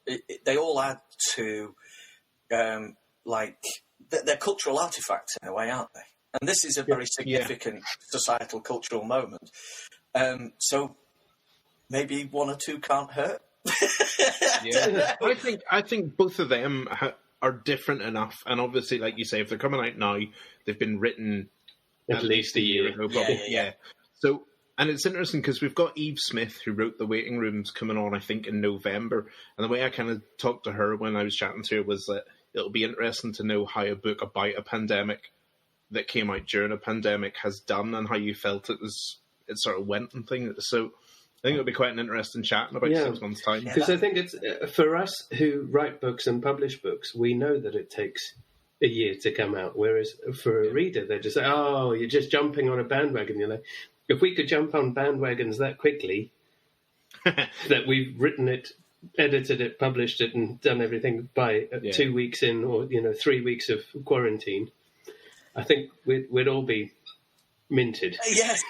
they all add to they're cultural artifacts in a way, aren't they? And this is a very significant societal, cultural moment. So maybe one or two can't hurt. I think both of them are different enough, and obviously, like you say, if they're coming out now, they've been written at least a year ago. Yeah. So, and it's interesting because we've got Eve Smith, who wrote The Waiting Rooms, coming on, I think, in November. And the way I kind of talked to her when I was chatting to her was that it'll be interesting to know how a book about a pandemic that came out during a pandemic has done, and how you felt it sort of went and things. So I think it'll be quite an interesting chat in about 6 months' time. Because I think it's for us who write books and publish books, we know that it takes a year to come out. Whereas for a reader, they just say, "Oh, you're just jumping on a bandwagon." You're like, if we could jump on bandwagons that quickly, that we've written it, edited it, published it, and done everything by 2 weeks in, or 3 weeks of quarantine, I think we'd all be minted. Yes.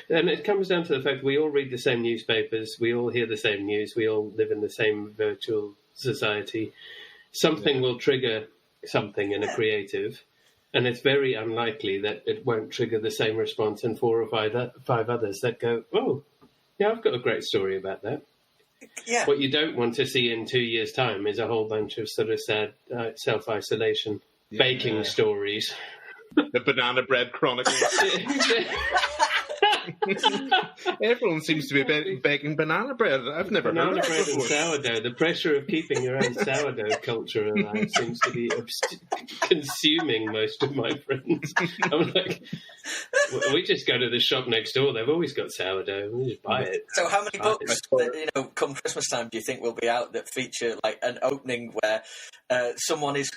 And it comes down to the fact we all read the same newspapers, we all hear the same news, we all live in the same virtual society. Something will trigger something in a creative, and it's very unlikely that it won't trigger the same response in 4 or 5 others that go, "Oh, yeah, I've got a great story about that." Yeah. What you don't want to see in 2 years' time is a whole bunch of sort of sad self-isolation baking stories. The Banana Bread Chronicles. Everyone seems to be baking banana bread. I've never heard banana of bread before. And sourdough. The pressure of keeping your own sourdough culture alive seems to be consuming most of my friends. I'm like, we just go to the shop next door. They've always got sourdough. We just buy it. So how many books that, come Christmas time, do you think will be out that feature like an opening where someone is,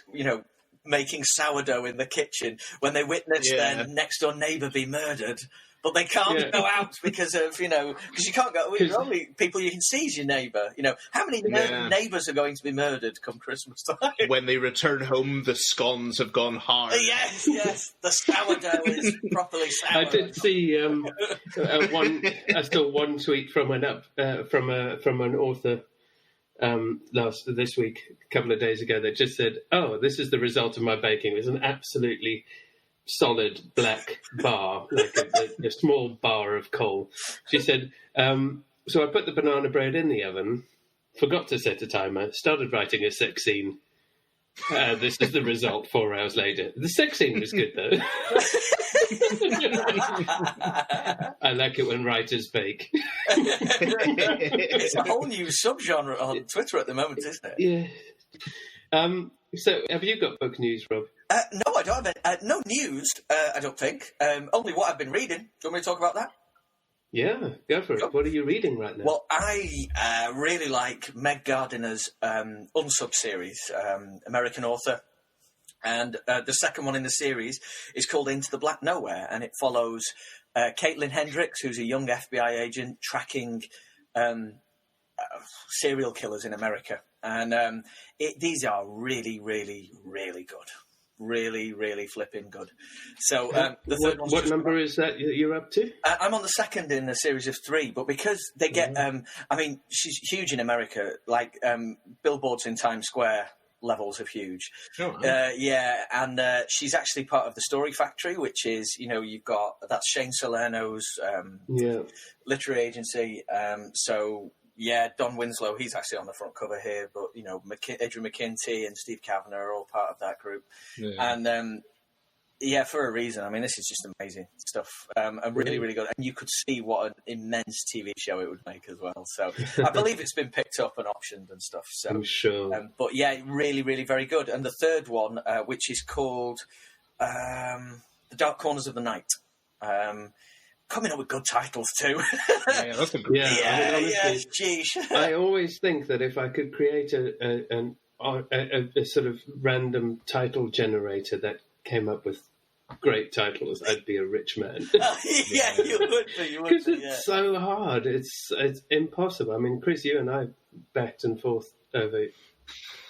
making sourdough in the kitchen when they witness their next door neighbour be murdered? But they can't go out because of, because you can't go, the only people you can see is your neighbour. How many neighbours are going to be murdered come Christmas time? When they return home, the scones have gone hard. Yes, the sourdough is properly sour. I did see I saw one tweet from an author this week, a couple of days ago, that just said, "Oh, this is the result of my baking." It was an absolutely solid black bar, like a small bar of coal. She said, so I put the banana bread in the oven, forgot to set a timer, started writing a sex scene. This is the result 4 hours later. The sex scene was good, though. I like it when writers bake. It's a whole new subgenre on Twitter at the moment, isn't it? Yeah. So, have you got book news, Rob? No, I don't have no news, I don't think. Only what I've been reading. Do you want me to talk about that? Yeah, go for it. Go. What are you reading right now? Well, I really like Meg Gardiner's Unsub series, American author. And the second one in the series is called Into the Black Nowhere, and it follows Caitlin Hendricks, who's a young FBI agent tracking serial killers in America. And these are really, really, really good. Really, really flipping good. So the third one's what number is that you're up to? I'm on the second in a series of 3, but because they get, she's huge in America, like billboards in Times Square levels of huge. Oh, and she's actually part of the Story Factory, which is, you've got, that's Shane Salerno's literary agency. Don Winslow, he's actually on the front cover here, but, Adrian McKinty and Steve Kavanagh are all part of that group. Yeah. And Yeah, for a reason. I mean, this is just amazing stuff, and really, really good. And you could see what an immense TV show it would make as well. So I believe it's been picked up and optioned and stuff. So I'm sure. But yeah, really, really very good. And the third one, which is called The Dark Corners of the Night. Coming up with good titles too. Yeah, that's a good. Yeah, I mean, honestly, geez. I always think that if I could create a sort of random title generator that came up with great titles, I'd be a rich man. Yeah, you would be. Because it's so hard. It's impossible. I mean, Chris, you and I backed and forth over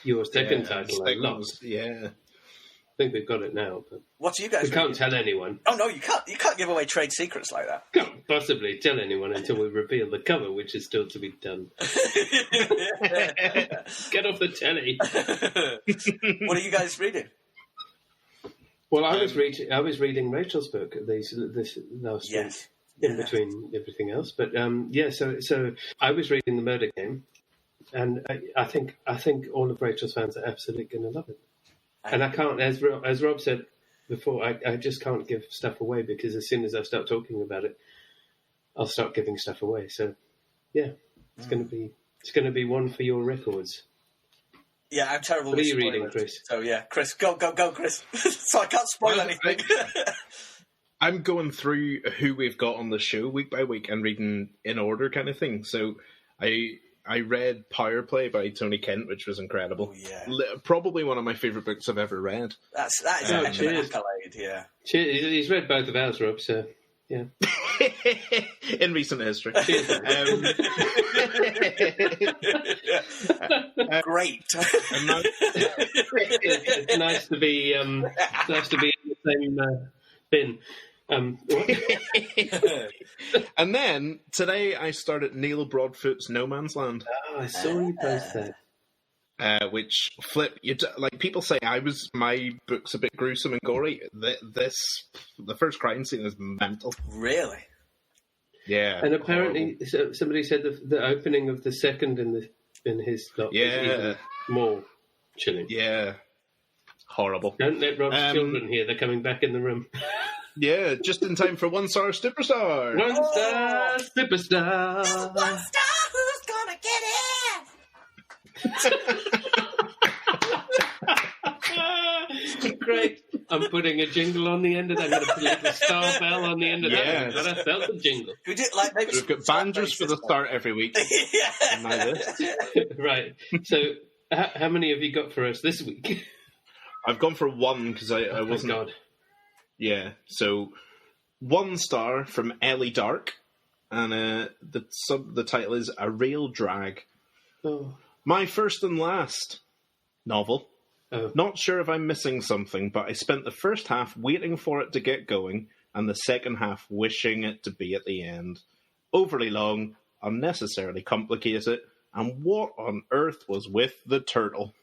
your second title. I lost. Yeah. I think we've got it now. But what do you guys? We can't tell anyone. Oh no, you can't. You can't give away trade secrets like that. Can't possibly tell anyone until we reveal the cover, which is still to be done. Get off the telly. What are you guys reading? Well, I was reading Rachel's book this last week, in between everything else. But so I was reading The Murder Game, and I think all of Rachel's fans are absolutely going to love it. And I can't, as Rob said before, I just can't give stuff away, because as soon as I start talking about it, I'll start giving stuff away. So, yeah, it's going to be one for your records. Yeah, I'm terrible. What with are you spoilers. reading, Chris? So yeah, Chris, go, Chris. So I can't spoil anything. I'm going through who we've got on the show week by week and reading in order, kind of thing. So I read Power Play by Tony Kent, which was incredible. Oh, yeah. Probably one of my favourite books I've ever read. That is an accolade, yeah. Cheers. He's read both of ours, Rob, so yeah. In recent history. Great. It's nice to be in the same bin. What? And then today I started Neil Broadfoot's No Man's Land. Oh, I saw you post that. Which like people say my book's a bit gruesome and gory. The first crime scene is mental. Really? Yeah. And apparently somebody said the opening of the second in his lot was even more chilling. Yeah. Horrible. Don't let Rob's children hear. They're coming back in the room. Yeah, just in time for One Star Superstar. One Star Superstar. One star, who's gonna get in? Great. I'm putting a jingle on the end of that. I'm going to put a little star bell on the end of that. But I felt the jingle. We did, like, maybe we've got bangers for the start every week. Yeah. Now this. Right. So, how many have you got for us this week? I've gone for one because I wasn't. God. Yeah. So, 1 star from Ellie Dark, and the title is A Real Drag. Oh. My first and last novel. Oh. Not sure if I'm missing something, but I spent the first half waiting for it to get going, and the second half wishing it to be at the end. Overly long, unnecessarily complicated, and what on earth was with the turtle?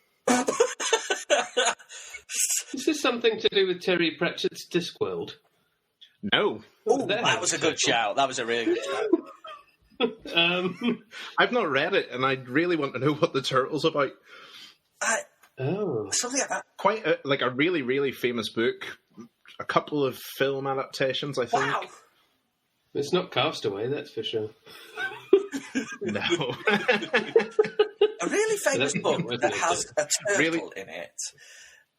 Is this something to do with Terry Pratchett's Discworld? No. Oh, that was a good shout. That was a really good shout. I've not read it, and I really want to know what the turtle's about. Something like that. Quite a really, really famous book. A couple of film adaptations, I think. Wow. It's not Castaway, that's for sure. No. A really famous book that has a turtle in it.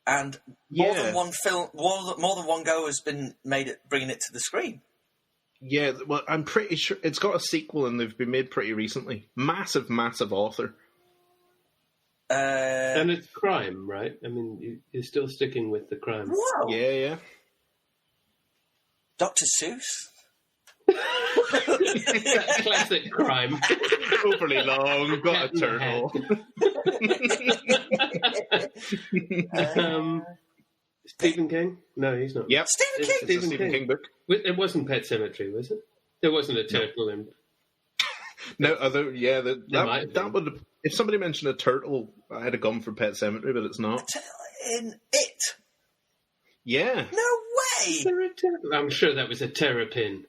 And more than one film, more than one go has been made at bringing it to the screen. Yeah, well, I'm pretty sure it's got a sequel, and they've been made pretty recently. Massive, massive author. And it's crime, right? I mean, you're still sticking with the crime. Whoa! Yeah. Dr. Seuss? Classic crime. Overly long, got a turtle. Stephen King? No, he's not. Yep. Stephen King? It's a Stephen King book. It wasn't Pet Sematary, was it? There wasn't a turtle in... No, that would... If somebody mentioned a turtle, I'd have gone for Pet Sematary, but it's not. In it? Yeah. No way! I'm sure that was a terrapin.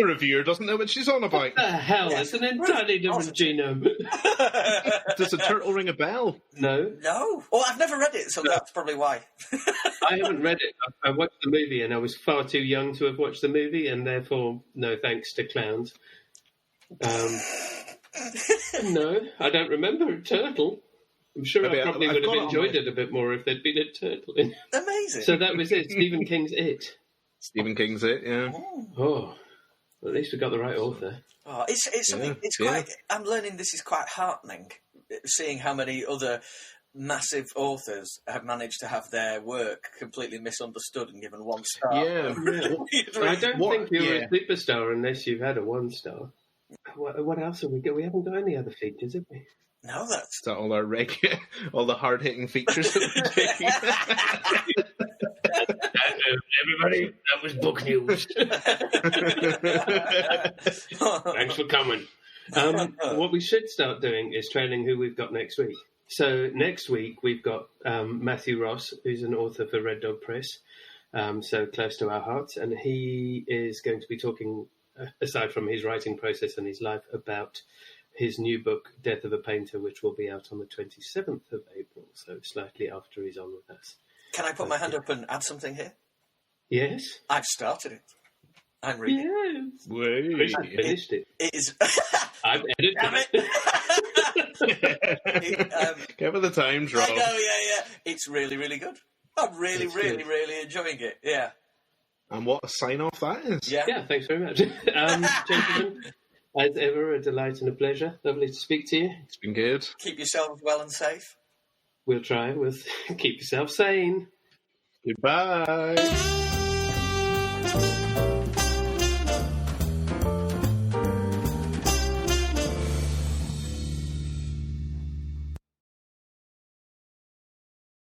The reviewer doesn't know what she's on about. What the hell? It's an entirely different genome. Does a turtle ring a bell? No. No. Well, I've never read it, so that's probably why. I haven't read it. I watched the movie, and I was far too young to have watched the movie, and therefore, no thanks to clowns. No, I don't remember a turtle. I'm sure I probably would have enjoyed it a bit more if there'd been a turtle in it. Amazing. So that was it. Stephen King's It. Stephen King's It, yeah. Oh, well, at least we got the right author. Oh, it's something. It's quite. I'm learning this is quite heartening, seeing how many other massive authors have managed to have their work completely misunderstood and given 1 star. Yeah. I don't think you're a superstar unless you've had a 1 star. What else have we got? We haven't got any other features, have we? No, that's all our all the hard-hitting features that we're taking. Everybody, that was book news. Thanks for coming. What we should start doing is trailing who we've got next week. So next week we've got Matthew Ross, who's an author for Red Dog Press, so close to our hearts, and he is going to be talking, aside from his writing process and his life, about his new book, Death of a Painter, which will be out on the 27th of April, so slightly after he's on with us. Can I put my hand up and add something here? Yes? I've started it. I'm reading Yes. I finished it. It is... I've edited it. Give it the time, Rob. I know, yeah. It's really, really good. I'm really enjoying it, yeah. And what a sign-off that is. Yeah, thanks very much. Gentlemen, as ever, a delight and a pleasure. Lovely to speak to you. It's been good. Keep yourselves well and safe. We'll try. We'll keep yourself sane. Goodbye.